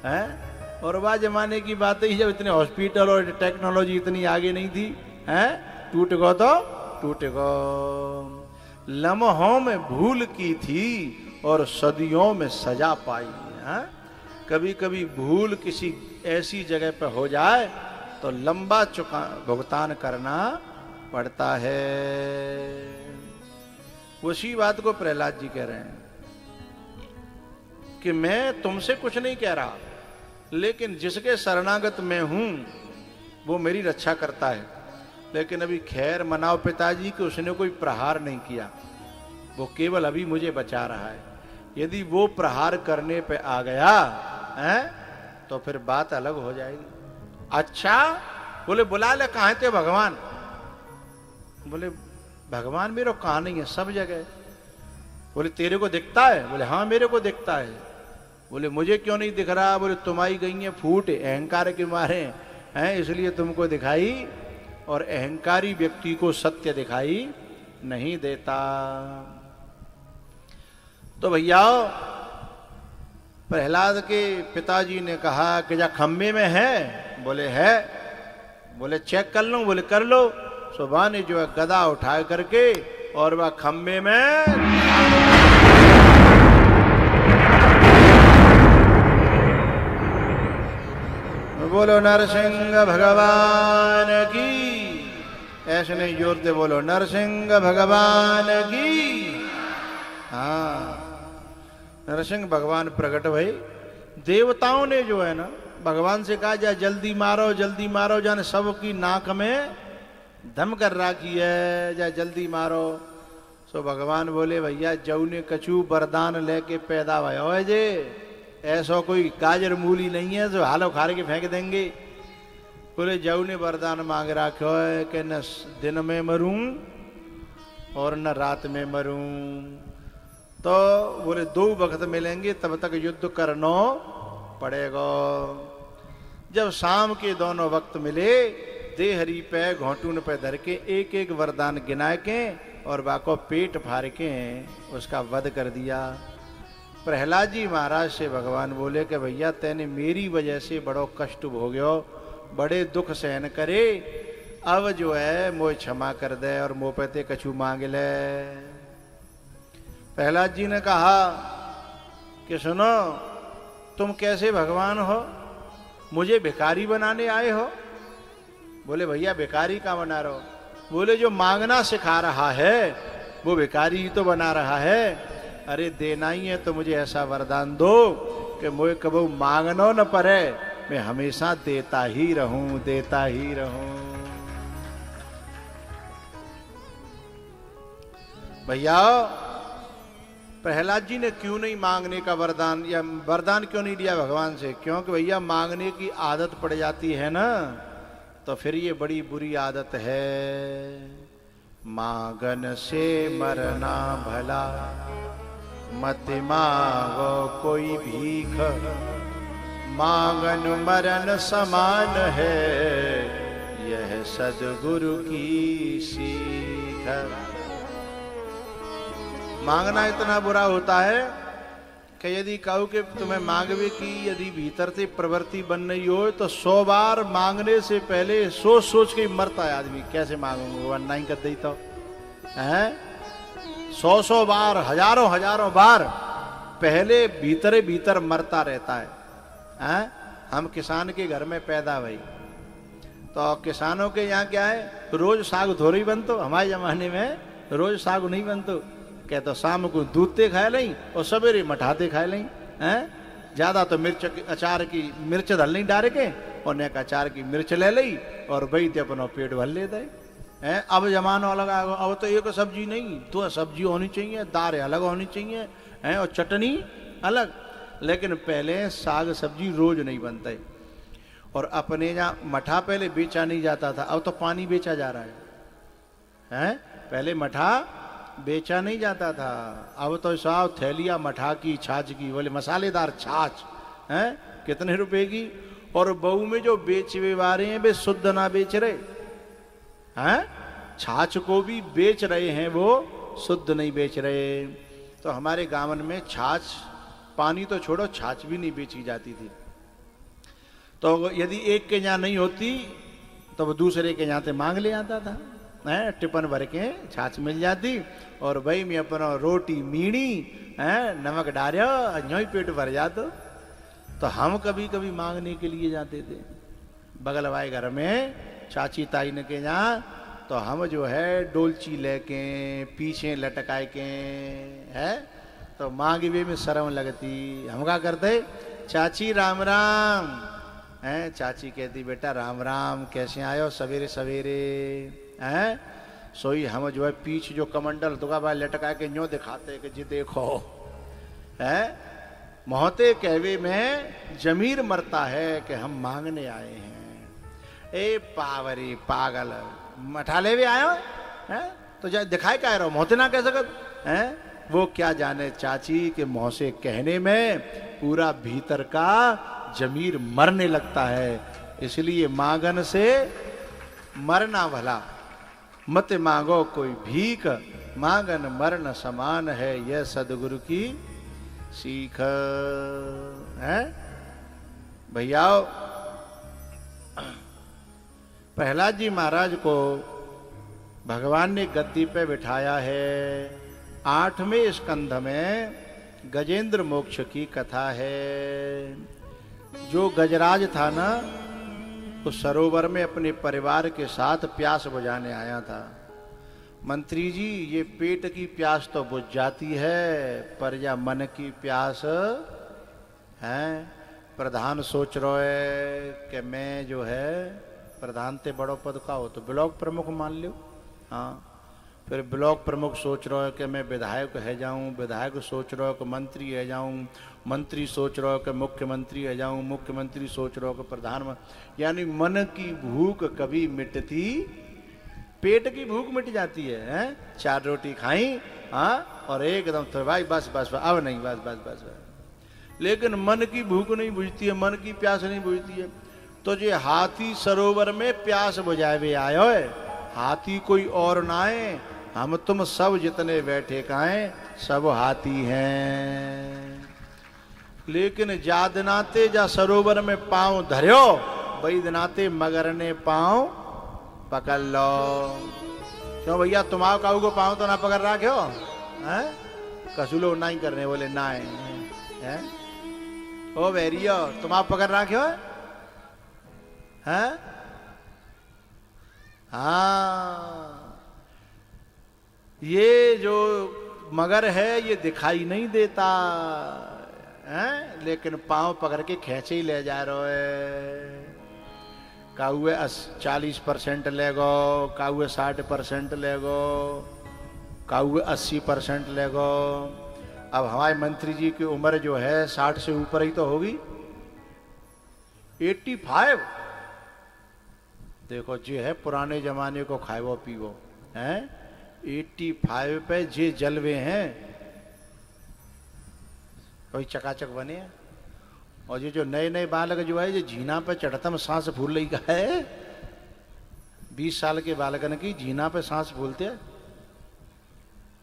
हैं? और वह जमाने की बात ही जब इतने हॉस्पिटल और टेक्नोलॉजी इतनी आगे नहीं थी। हैं? टूट गो तो टूट गो। लम्हों में भूल की थी और सदियों में सजा पाई। हैं? कभी कभी भूल किसी ऐसी जगह पर हो जाए तो लंबा भुगतान करना पड़ता है। उसी बात को प्रहलाद जी कह रहे हैं कि मैं तुमसे कुछ नहीं कह रहा, लेकिन जिसके शरणागत मैं हूं वो मेरी रक्षा करता है। लेकिन अभी खैर मनाओ पिताजी कि उसने कोई प्रहार नहीं किया, वो केवल अभी मुझे बचा रहा है। यदि वो प्रहार करने पे आ गया है तो फिर बात अलग हो जाएगी। अच्छा? बोले बुला ले, कहाँ थे भगवान? बोले भगवान मेरे को कहाँ नहीं है, सब जगह। बोले तेरे को दिखता है? बोले हाँ मेरे को दिखता है। बोले मुझे क्यों नहीं दिख रहा? बोले तुम्हारी गई है फूट अहंकार के मारे हैं, इसलिए तुमको दिखाई, और अहंकारी व्यक्ति को सत्य दिखाई नहीं देता। तो भैया प्रहलाद के पिताजी ने कहा कि जा खंबे में है? बोले है। बोले चेक कर लो? बोले कर लो। सुबह ने जो है गदा उठा करके और वह खम्भे में बोलो नरसिंह भगवान की, ऐसे नहीं जोर दे बोलो नरसिंह भगवान की। हाँ, नरसिंह भगवान प्रकट भई। देवताओं ने जो है ना भगवान से कहा जा जल्दी मारो, जाने सबकी नाक में दम कर राखी है, जा जल्दी मारो। सो भगवान बोले भैया जऊ ने कछु वरदान लेके पैदा भया हो जे, ऐसा कोई गाजर मूली नहीं है जो हालो खार के फेंक देंगे। बोले जऊ ने वरदान मांग रखो है कि न दिन में मरूं और न रात में मरूं। तो बोले 2 वक्त मिलेंगे तब तक युद्ध करना पड़ेगा। जब शाम के दोनों वक्त मिले, दे हरी पे घोटून पे धर के एक एक वरदान गिना के और बाको पेट फाड़ के उसका वध कर दिया। प्रहलाद जी महाराज से भगवान बोले कि भैया तेने मेरी वजह से बड़ो कष्ट भोग्यो, बड़े दुख सहन करे, अब जो है मोह क्षमा कर दे और मोह पे कछु मांग ले। प्रहलाद जी ने कहा कि सुनो, तुम कैसे भगवान हो, मुझे भिखारी बनाने आए हो? बोले भैया भिखारी का बना रहो? बोले जो मांगना सिखा रहा है वो भिखारी ही तो बना रहा है। अरे देना ही है तो मुझे ऐसा वरदान दो कि मुझे कबो मांगनो न पड़े, मैं हमेशा देता ही रहूं, देता ही रहूं। भैया प्रहलाद जी ने क्यों नहीं मांगने का वरदान या वरदान क्यों नहीं दिया भगवान से? क्योंकि भैया मांगने की आदत पड़ जाती है ना, तो फिर ये बड़ी बुरी आदत है। मांगन से मरना भला, मत मांगो कोई भीख, मांगन मरण समान है, यह सद्गुरु की सीख। मांगना इतना बुरा होता है कि यदि कहो कि तुम्हें मांगवे की यदि भीतर से प्रवृत्ति बन रही हो तो 100 बार मांगने से पहले सोच सोच के मरता है आदमी। कैसे मांगूंगा, वरना ही कर दी तो है। 100 बार, हजारों बार पहले भीतरे भीतर मरता रहता है। हम किसान के घर में पैदा हुई, तो किसानों के यहाँ क्या है, रोज साग थोड़ी बनतो। हमारे जमाने में रोज साग नहीं बनतो, कह तो शाम को दूधते खाए नहीं और सवेरे मठाते खाए नहीं। ज्यादा तो मिर्च अचार की मिर्च धल नहीं डारे के और नेक अचार की मिर्च ले ली और वही ते अपना पेट भर लेते हैं। अब जमाना अलग आ गया, अब तो एक सब्जी नहीं, 2 सब्जी होनी चाहिए, दाल अलग होनी चाहिए है और चटनी अलग। लेकिन पहले साग सब्जी रोज नहीं बनते। और अपने यहाँ मठा पहले बेचा नहीं जाता था, अब तो पानी बेचा जा रहा है। पहले मठा बेचा नहीं जाता था, अब तो साहब थैलियां मठा की छाछ की, बोले मसालेदार छाछ है कितने रुपए की। और बहू में जो बेचवे वाले हैं वे शुद्ध ना बेच रहे हैं, छाछ को भी बेच रहे हैं, वो शुद्ध नहीं बेच रहे। तो हमारे गांव में छाछ, पानी तो छोड़ो छाछ भी नहीं बेची जाती थी। तो यदि एक के यहाँ नहीं होती तो वो दूसरे के यहाँ से मांग ले आता था। टिपन भर के छाछ मिल जाती और भाई में अपना रोटी मीणी नमक डालो, यूं ही पेट भर जातो। तो हम कभी कभी मांगने के लिए जाते थे बगल वाले घर में चाची ताई ने के यहाँ, तो हम जो है डोलची लेके पीछे लटकाए के है, तो मांगवे में शर्म लगती। हम क्या करते, चाची राम राम है। चाची कहती बेटा राम राम, कैसे आयो सवेरे सवेरे हैं। सोई हम जो है पीछ जो कमंडल दुका भाई लटका के न्यों दिखाते कि जी देखो है। मोहते कहवे में जमीर मरता है कि हम मांगने आए हैं। ए पावरी पागल मठा ले भी आयो है, तो जा दिखाए क्या रहो, मोहते ना कह सकत है। वो क्या जाने चाची के मुंह से कहने में पूरा भीतर का जमीर मरने लगता है। इसलिए मांगन से मरना भला, मत मांगो कोई भीख, मांगन मरण समान है, यह सदगुरु की सीख है। भैया प्रहलाद जी महाराज को भगवान ने गद्दी पे बिठाया है। 8वें स्कंध में गजेंद्र मोक्ष की कथा है। जो गजराज था ना, उस सरोवर में अपने परिवार के साथ प्यास बुझाने आया था। मंत्री जी, ये पेट की प्यास तो बुझ जाती है, पर या मन की प्यास है। प्रधान सोच रहा है कि मैं जो है प्रधान ते बड़ो पद का हो तो ब्लॉक प्रमुख मान लो। हाँ, फिर ब्लॉक प्रमुख सोच रहा है कि मैं विधायक है जाऊं, विधायक सोच रहा है कि मंत्री है जाऊं, मंत्री सोच रहा है कि मुख्यमंत्री है जाऊं, मुख्यमंत्री सोच रहा है कि प्रधानमंत्री। यानी मन की भूख कभी मिटती, पेट की भूख मिट जाती है। 4 रोटी खाई, हाँ, और एकदम तो भाई बस बस बस, अब नहीं, बस बस बस बस। लेकिन मन की भूख नहीं बुझती है, मन की प्यास नहीं बुझती है। तो ये हाथी सरोवर में प्यास बुझावे आयो है। हाथी कोई और ना है, हम तुम सब जितने बैठे काएं सब हाथी हैं। लेकिन जादनाते जा सरोवर में पांव धर्यो, वैदनाते मगर ने पांव पकड़ लो। क्यों भैया, तुम्हारा काऊ को पांव तो ना पकड़ रहा क्यों है? कसुलो ना ही करने बोले ना है। ओ वेरियो, तुम्हारा पकड़ रहा क्यों है? हाँ, ये जो मगर है ये दिखाई नहीं देता है, लेकिन पांव पकड़ के खींचे ही ले जा रहे है। काहुए 40% ले गो, काहुए 60% ले गो, काहुए 80% ले गो। अब हमारे मंत्री जी की उम्र जो है 60 से ऊपर ही तो होगी, 85। देखो जी है पुराने जमाने को खाएवो पीवो है। 85 पे जे जलवे हैं, कोई चकाचक बने हैं। और ये जो नए नए बालक जो है, ये झीना पे चढ़ता में सांस फूल रही का है। 20 साल के बालकन की झीना पे सांस फूलते हैं,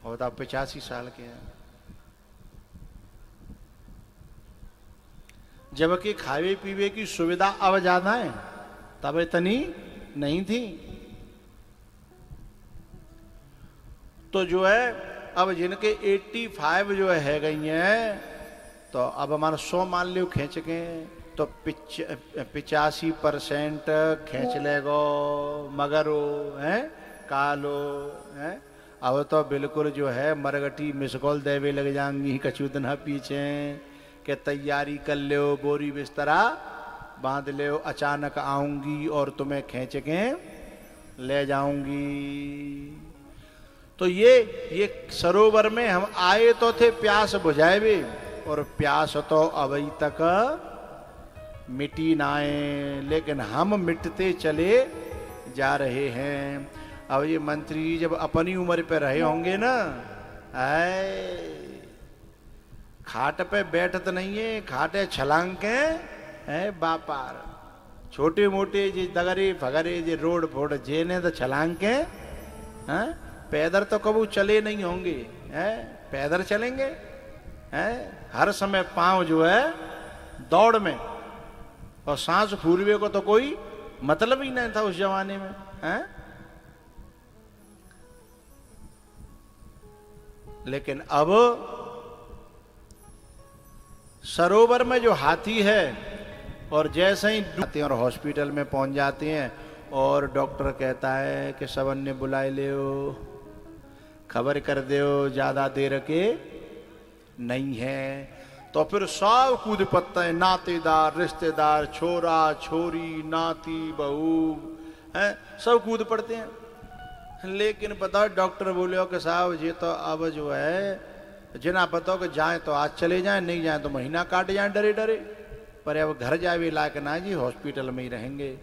और तो 85 साल के हैं। जबकि खावे पीवे की सुविधा अब ज्यादा है, तब इतनी नहीं थी। तो जो है अब जिनके 85 जो है गई हैं, तो अब हमारा 100 मान लो खींच के, तो 85% खींच लेगो मगरो है, कालो है। अब तो बिल्कुल जो है मरगटी मिसकॉल देवे लग जाएंगी कछु दिन पीछे के तैयारी कर लो, बोरी बिस्तरा बांध लो, अचानक आऊंगी और तुम्हें खींच के ले जाऊंगी। तो ये सरोवर में हम आए तो थे प्यास बुझाए भी, और प्यास तो अभी तक मिटी नाए, लेकिन हम मिटते चले जा रहे हैं। अब ये मंत्री जब अपनी उम्र पे रहे होंगे ना, आए खाट पे बैठत नहीं है, खाटे छलांग के है बापार। छोटे मोटे जे दगरे भगरे जे रोड फोड़ जेने तो छलांग के हैं, पैदल तो कबू चले नहीं होंगे हैं, पैदल चलेंगे हैं। हर समय पांव जो है दौड़ में, और सांस फूलवे को तो कोई मतलब ही नहीं था उस जमाने में हैं। लेकिन अब सरोवर में जो हाथी है, और जैसे ही आते हैं और हॉस्पिटल में पहुंच जाते हैं, और डॉक्टर कहता है कि सबन ने बुलाए ले, खबर कर दो ज्यादा देर के नहीं है। तो फिर सब कूद पड़ते हैं, नातेदार रिश्तेदार, छोरा छोरी नाती बहू हैं, सब कूद पड़ते हैं। लेकिन बताओ डॉक्टर बोले कि साहब ये तो अब जो है जिना बताओ कि जाए तो आज चले जाए, नहीं जाए तो महीना काट जाए डरे डरे, पर अब घर जाए लायक ना जी, हॉस्पिटल में ही रहेंगे।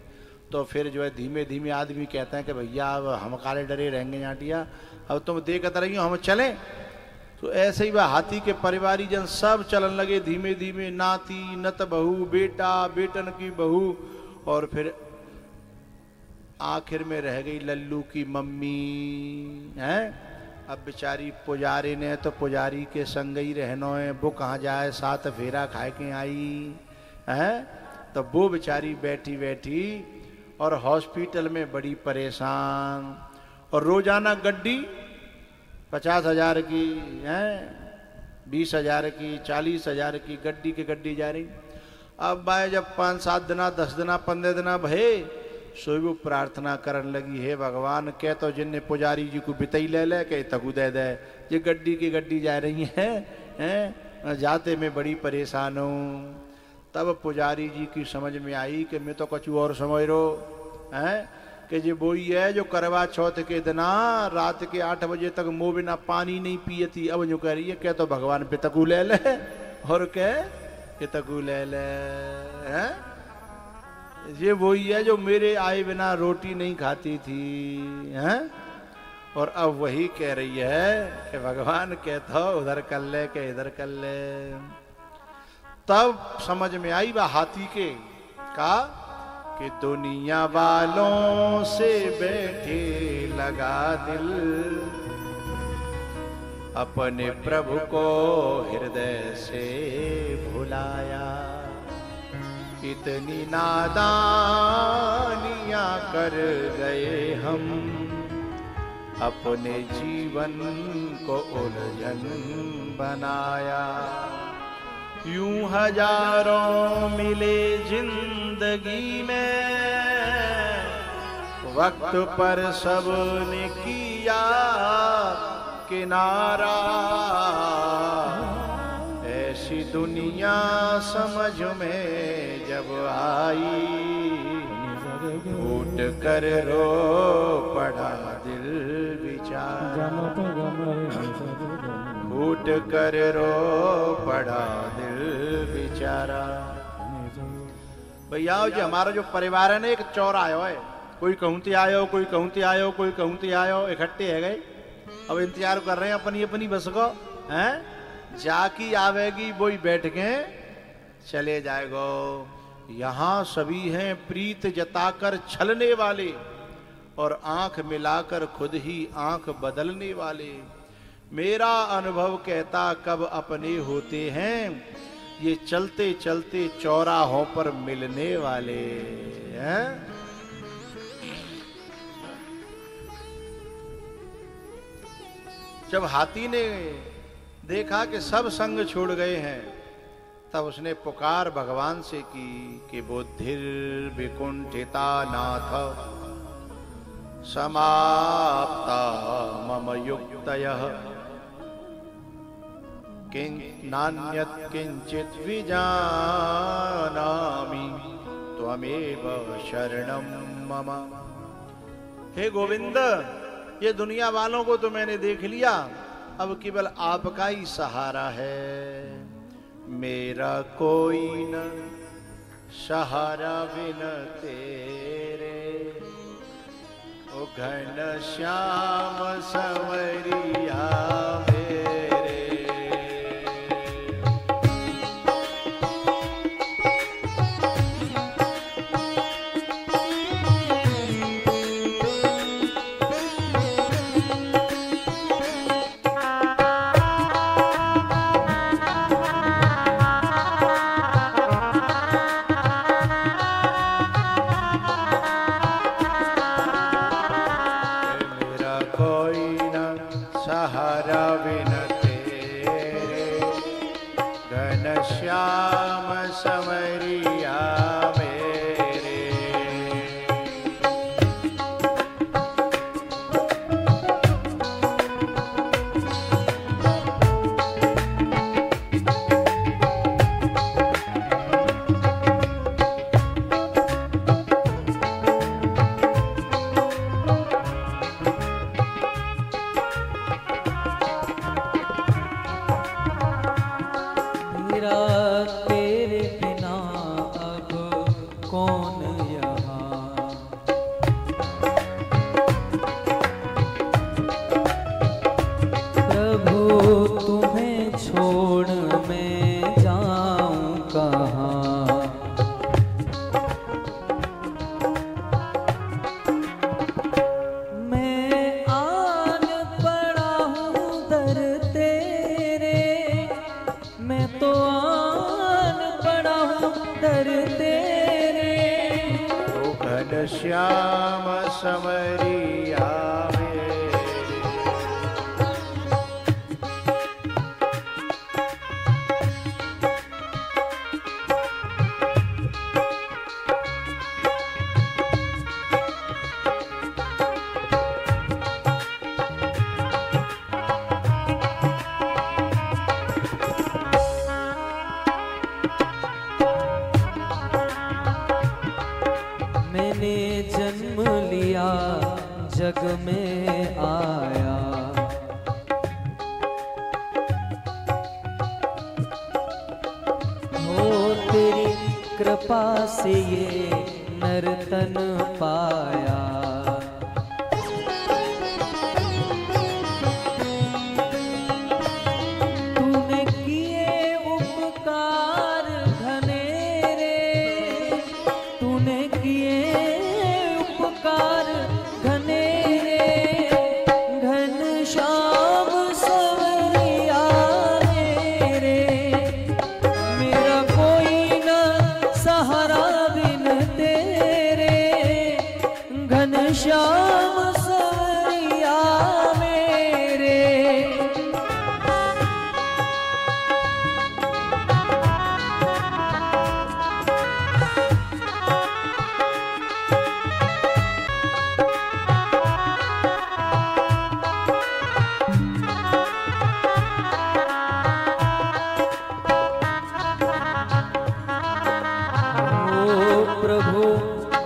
तो फिर जो है धीमे धीमे आदमी कहते हैं कि भैया अब हम काले डरे रहेंगे जाटिया, अब तुम देखत रही हो हम चलें। तो ऐसे ही वह हाथी के परिवारी जन सब चलन लगे धीमे धीमे, नाती नत बहू, बेटा बेटन की बहू, और फिर आखिर में रह गई लल्लू की मम्मी हैं। अब बेचारी पुजारी ने तो पुजारी के संग ही रहनो है, वो कहाँ जाए, 7 फेरा खाए के आई है। तो वो बेचारी बैठी बैठी और हॉस्पिटल में बड़ी परेशान, और रोजाना गड्डी 50,000 की है, 20,000 की, 40,000 की गड्डी के गड्डी जा रही। अब भाई जब 5-7 दिना 10 दिना 15 दिना भये सो वो प्रार्थना करने लगी, हे भगवान कह तो जिन्ने पुजारी जी को बितई ले ले कह तकू दे दे, ये गड्डी की गड्डी जा रही है जाते मैं बड़ी परेशान हूँ। तब पुजारी जी की समझ में आई कि मैं तो कुछ और समझ रो है कि ये वो ही है जो करवा चौथ के दिना रात के 8 बजे तक मुँह बिना पानी नहीं पिए थी। अब जो कह रही है कह तो भगवान पितकू ले ले और कह पितकू ले ले है, ये वही है जो मेरे आए बिना रोटी नहीं खाती थी हैं। और अब वही कह रही है कि भगवान कहता उधर कर ले के इधर कर ले। तब समझ में आई वह हाथी के का कि दुनिया वालों से बैठे लगा दिल, अपने प्रभु को हृदय से भुलाया। इतनी नादानियां कर गए हम, अपने जीवन को उलझन बनाया। यूं हजारों मिले जिंदगी में, वक्त पर सबने किया किनारा। ऐसी दुनिया समझ में जब आई, फूट कर रो पड़ा दिल बेचारा, फूट कर रो पड़ा दिल बेचारा। भैया जी हमारा जो परिवार है ना एक चौरा आयो है, कोई कहूँ ते आयो, कोई कहूँ ते आयो, कोई कहूँ ते आयो, इकट्ठे है गए। अब इंतजार कर रहे हैं अपनी अपनी बस को हैं, जाकी आवेगी वही बैठ के चले जाएगो। यहाँ सभी हैं प्रीत जताकर छलने वाले, और आंख मिलाकर खुद ही आंख बदलने वाले। मेरा अनुभव कहता कब अपने होते हैं, ये चलते चलते चौराहों पर मिलने वाले हैं। जब हाथी ने देखा कि सब संग छोड़ गए हैं, तब उसने पुकार भगवान से की कि बुद्धिर विकुंठिता नाथ समाप्ता मम युक्तयः, नान्यत् किंचित् विजानामि त्वमेव शरणं मम। हे गोविंद, ये दुनिया वालों को तो मैंने देख लिया, अब केवल आपका ही सहारा है। मेरा कोई न सहारा बिन तेरे, ओ घन श्याम संवरिया मेरे। श्याम संवरिया मेरे। तेरे बिना अब कौन यहाँ, प्रभु तुम्हें छोड़ मैं जाऊं कहाँ। मैं आन पड़ा हूँ दर तेरे, मैं तो दर तेरे। ओ घन श्याम संवरिया मेरे। कृपा से ये नर्तन पाया। तूने किए उपकार घनेरे, तूने किए उपकार घनेरे, घनश्याम सवरिया मेरे, मेरा कोई न सहारा बिन तेरे, घनश्याम सवरिया मेरे। प्रभु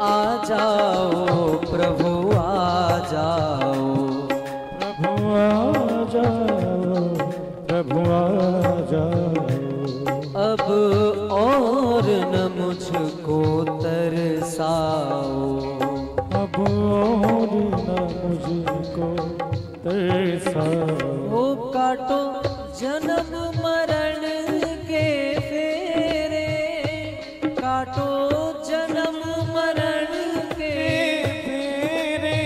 आ जाओ, प्रभु आ जाओ, प्रभु आ जाओ, प्रभु आ जाओ। अब और न मुझको तरसाओ, अब और न मुझको तरसाओ। हो काटो जन्म मरण के फेरे, काटो जन्म मरण के फेरे,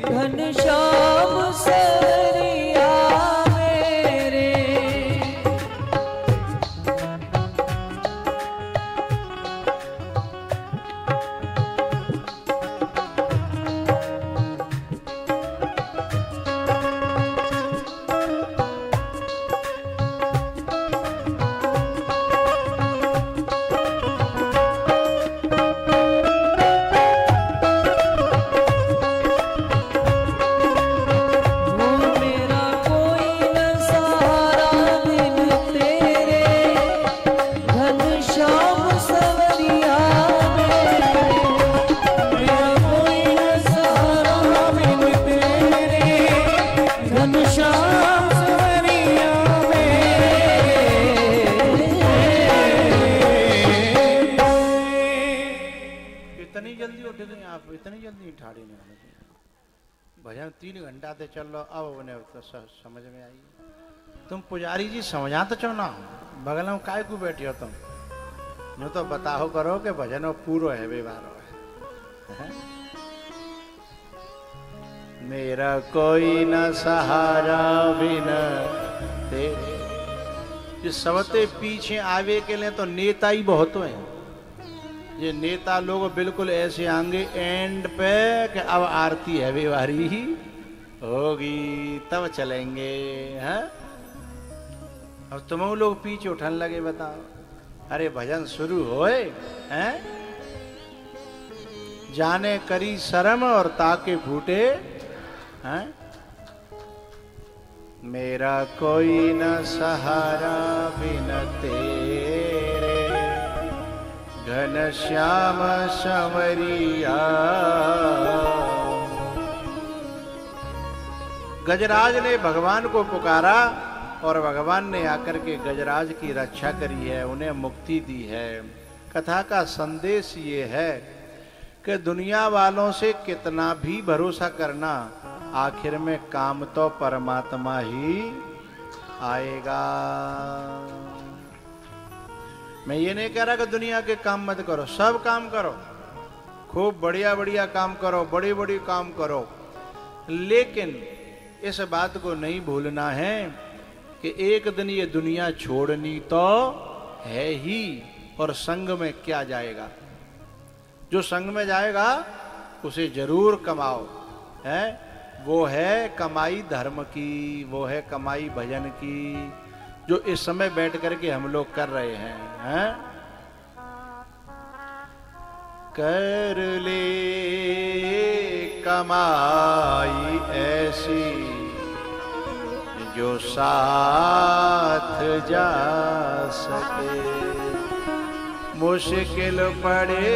घनश्याम सवरिया मेरे। इतनी जल्दी ठाड़ी नहीं होनी चाहिए। भजन 3 घंटा से चल रहा, अब उन्हें तो समझ में आई। तुम पुजारी जी समझा तो चो ना, बगल में काय को बैठी हो तुम, जो तो बताओ करो कि भजन पूरो है व्यवहार है। मेरा कोई न सहारा बिन तेरे, जिस सबते पीछे आवे के लिए तो नेता ही बहुत हैं। ये नेता लोग बिल्कुल ऐसे आएंगे एंड पे कि अब आरती है व्यवहारी ही होगी तब चलेंगे, हैं? अब तुम लोग पीछे उठने लगे, बताओ। अरे भजन शुरू होए, हैं? जाने करी शर्म और ताके फूटे, हैं? मेरा कोई न सहारा बिन तेरे, घनश्याम संवरिया। गजराज ने भगवान को पुकारा और भगवान ने आकर के गजराज की रक्षा करी है, उन्हें मुक्ति दी है। कथा का संदेश ये है कि दुनिया वालों से कितना भी भरोसा करना, आखिर में काम तो परमात्मा ही आएगा। मैं ये नहीं कह रहा कि दुनिया के काम मत करो, सब काम करो, खूब बढ़िया बढ़िया काम करो, बड़ी बड़ी काम करो, लेकिन इस बात को नहीं भूलना है कि एक दिन ये दुनिया छोड़नी तो है ही, और संग में क्या जाएगा। जो संग में जाएगा उसे जरूर कमाओ, है वो है कमाई धर्म की, वो है कमाई भजन की, जो इस समय बैठ करके हम लोग कर रहे हैं। कर ले कमाई ऐसी जो साथ जा सके, मुश्किल पड़े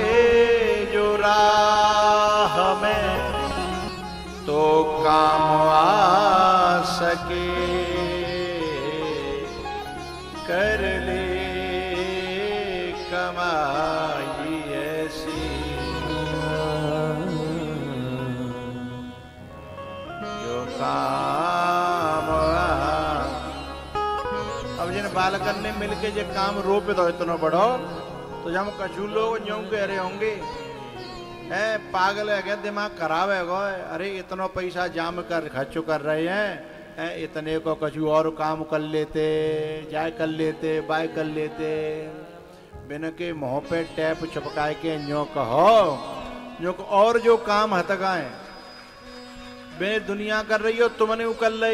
जो राह में तो काम आ सके। कर ले कमाई ऐसी जो काम। अब जिन बालकन ने मिलके जे काम रोप दो इतना बड़ो, तो जब कछु लोग यूं कह रहे होंगे है पागल है, क्या दिमाग खराब है गो, अरे इतना पैसा जाम कर खर्च कर रहे हैं, इतने को कछु और काम कर लेते, जाए कर लेते, बाय कर लेते। बिन के मुंह पे टैप चपकाए के न्यो कहो जो और जो काम हतगाए बे दुनिया कर रही हो तुमने वो कर ले,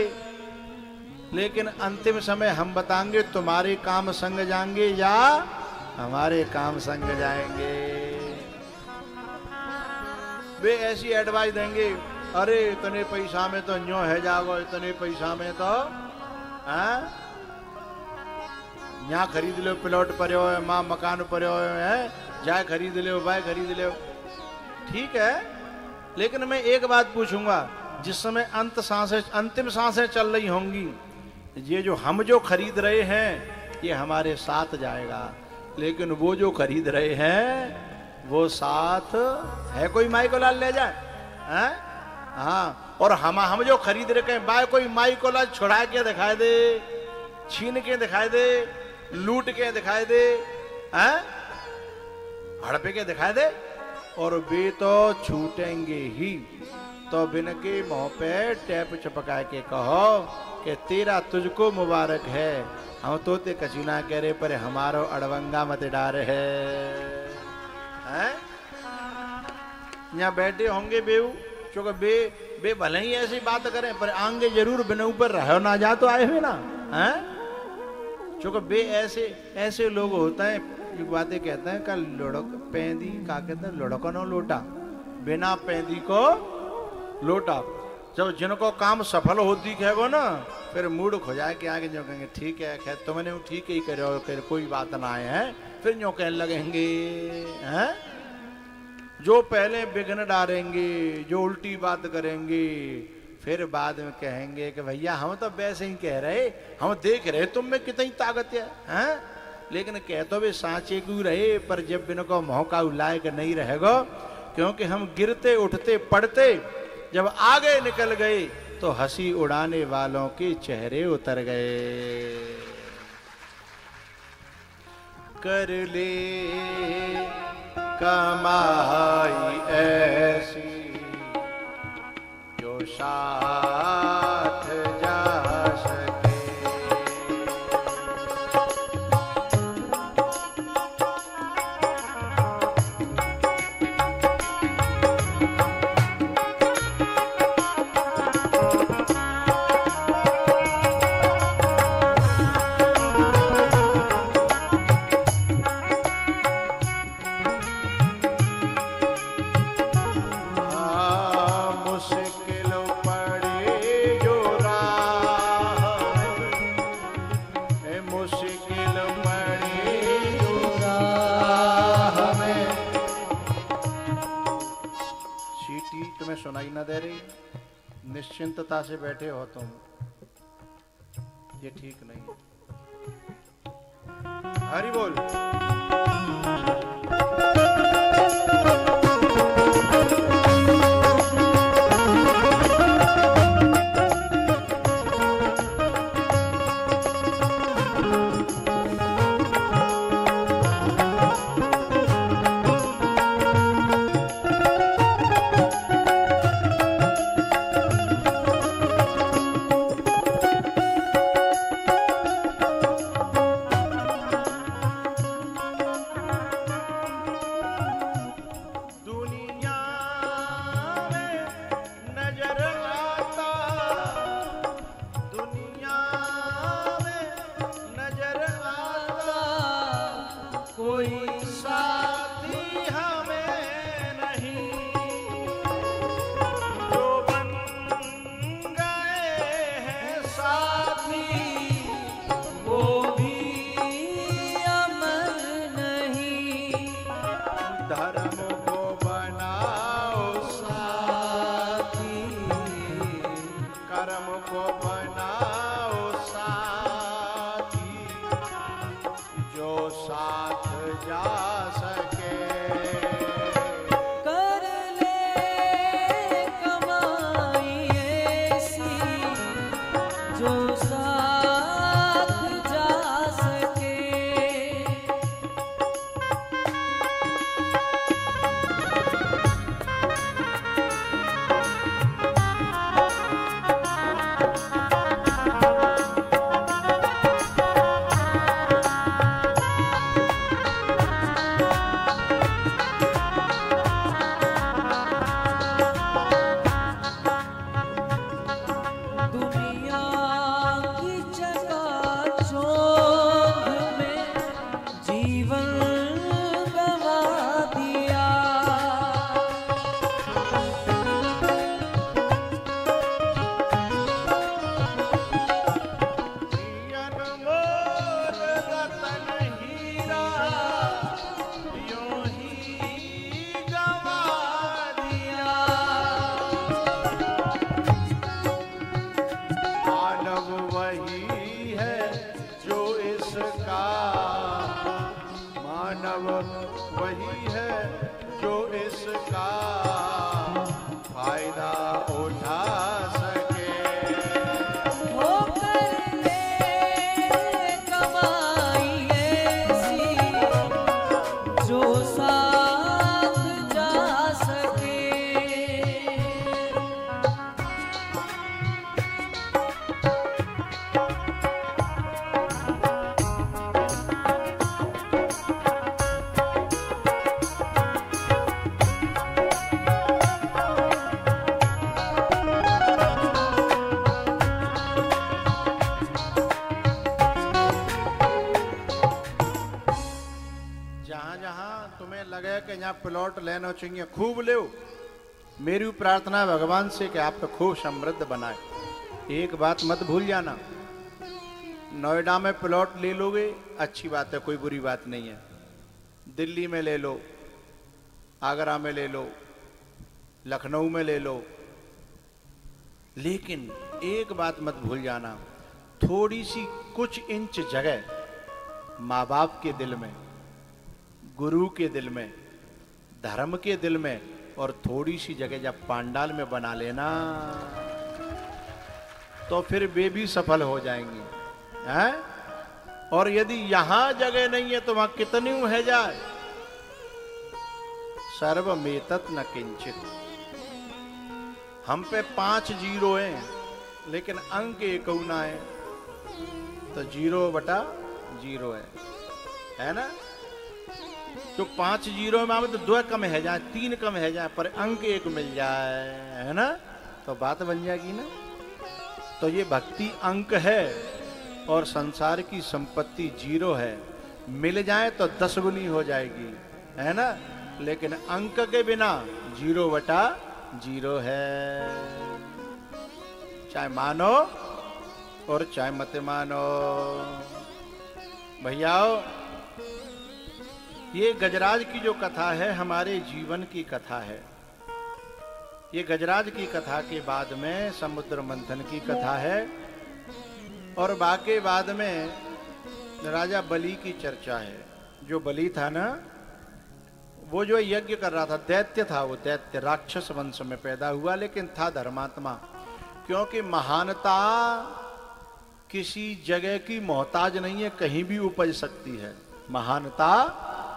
लेकिन अंतिम समय हम बताएंगे तुम्हारे काम संग जाएंगे या हमारे काम संग जाएंगे। वे ऐसी एडवाइस देंगे, अरे इतने पैसा में तो न्यो है जागो, इतने पैसा में तो यहाँ खरीद लो प्लॉट पर हो, माँ मकान पर हो है, जाए खरीद लो, बाय खरीद लो। ठीक है, लेकिन मैं एक बात पूछूंगा, जिस समय अंतिम सांसें चल रही होंगी, ये जो हम जो खरीद रहे हैं ये हमारे साथ जाएगा, लेकिन वो जो खरीद रहे हैं वो साथ है, कोई माई को लाल ले जाए हैं? हाँ, और हम जो खरीद रहे हैं बाय कोई माई को लाल छुड़ा के दिखाई दे, छीन के दिखाई दे, लूट के दिखाई दे, हैं? हड़पे के दिखाई दे, और वे तो छूटेंगे ही। तो बिन के मुंह पे टैप चपका के कहो कि तेरा तुझको मुबारक है, हम तो ते कचीना कह रहे पर हमारो अड़वंगा मत डार है। यहाँ बैठे होंगे बेऊ, चूंकि बे भले ही ऐसी बात करें पर आंगे जरूर बिन ऊपर रहो ना जा तो आए हुए ना हैं, चूंकि बे ऐसे लोग होते हैं, एक बातें कहते हैं का लुढ़क पैंदी का कहते हैं लुढ़को न लोटा, बिना पैंदी को लोटा। जब जिनको काम सफल हो दिखेगो ना, फिर मूड खो जाए कि आगे जो कहेंगे ठीक है, खैर तुमने ठीक ही करे, फिर कोई बात ना आए हैं, फिर यूं कहने लगेंगे हैं, जो पहले विघ्न डालेंगे, जो उल्टी बात करेंगे, फिर बाद में कहेंगे कि भैया हम तो वैसे ही कह रहे, हम देख रहे तुम में कितनी ताकत है हैं? लेकिन कह तो वे सांचे क्यों रहे, पर जब बिन को मौका लायक नहीं रहेगा, क्योंकि हम गिरते उठते पड़ते जब आगे निकल गए तो हंसी उड़ाने वालों के चेहरे उतर गए। कर ले कमाई ऐसी जो साथ जा सके। सुनाई ना दे रही, निश्चिंतता से बैठे हो तुम, ये ठीक नहीं है। हरि बोल। है जो इसका, मानव वही है जो इसका फायदा उठा सके। वो कर ले कमाई ऐसी जो साथ जा सके। जहां जहां तुम्हें लगे कि यहाँ प्लॉट लेना चाहिए खूब ले। मेरी प्रार्थना है भगवान से कि आपको खूब समृद्ध बनाए। एक बात मत भूल जाना, नोएडा में प्लॉट ले लोगे अच्छी बात है, कोई बुरी बात नहीं है। दिल्ली में ले लो, आगरा में ले लो, लखनऊ में ले लो, लेकिन एक बात मत भूल जाना, थोड़ी सी कुछ इंच जगह माँ बाप के दिल में, गुरु के दिल में, धर्म के दिल में, और थोड़ी सी जगह जब पांडाल में बना लेना तो फिर वे भी सफल हो जाएंगी हैं? और यदि यहां जगह नहीं है तो वहां कितनी है जाए। सर्वमेतत् न किंचित। हम पे 5 जीरो हैं लेकिन अंक एक ना है, तो 0/0 है ना? जो 5 जीरो में तो 2 कम है जाए, 3 कम है जाए, पर अंक 1 मिल जाए, है ना? तो बात बन जाएगी ना। तो ये भक्ति अंक है और संसार की संपत्ति 0 है। मिल जाए तो 10 गुनी हो जाएगी, है ना? लेकिन अंक के बिना 0/0 है। चाहे मानो और चाहे मत मानो। भैयाओ, ये गजराज की जो कथा है हमारे जीवन की कथा है। ये गजराज की कथा के बाद में समुद्र मंथन की कथा है, और बाकी बाद में राजा बलि की चर्चा है। जो बलि था ना, वो जो यज्ञ कर रहा था, दैत्य था, वो दैत्य राक्षस वंश में पैदा हुआ, लेकिन था धर्मात्मा। क्योंकि महानता किसी जगह की मोहताज नहीं है, कहीं भी उपज सकती है। महानता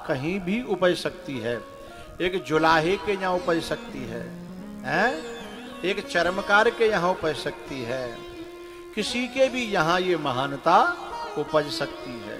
कहीं भी उपज सकती है। एक जुलाहे के यहाँ उपज सकती है, एक चर्मकार के यहाँ उपज सकती है, किसी के भी यहाँ ये महानता उपज सकती है।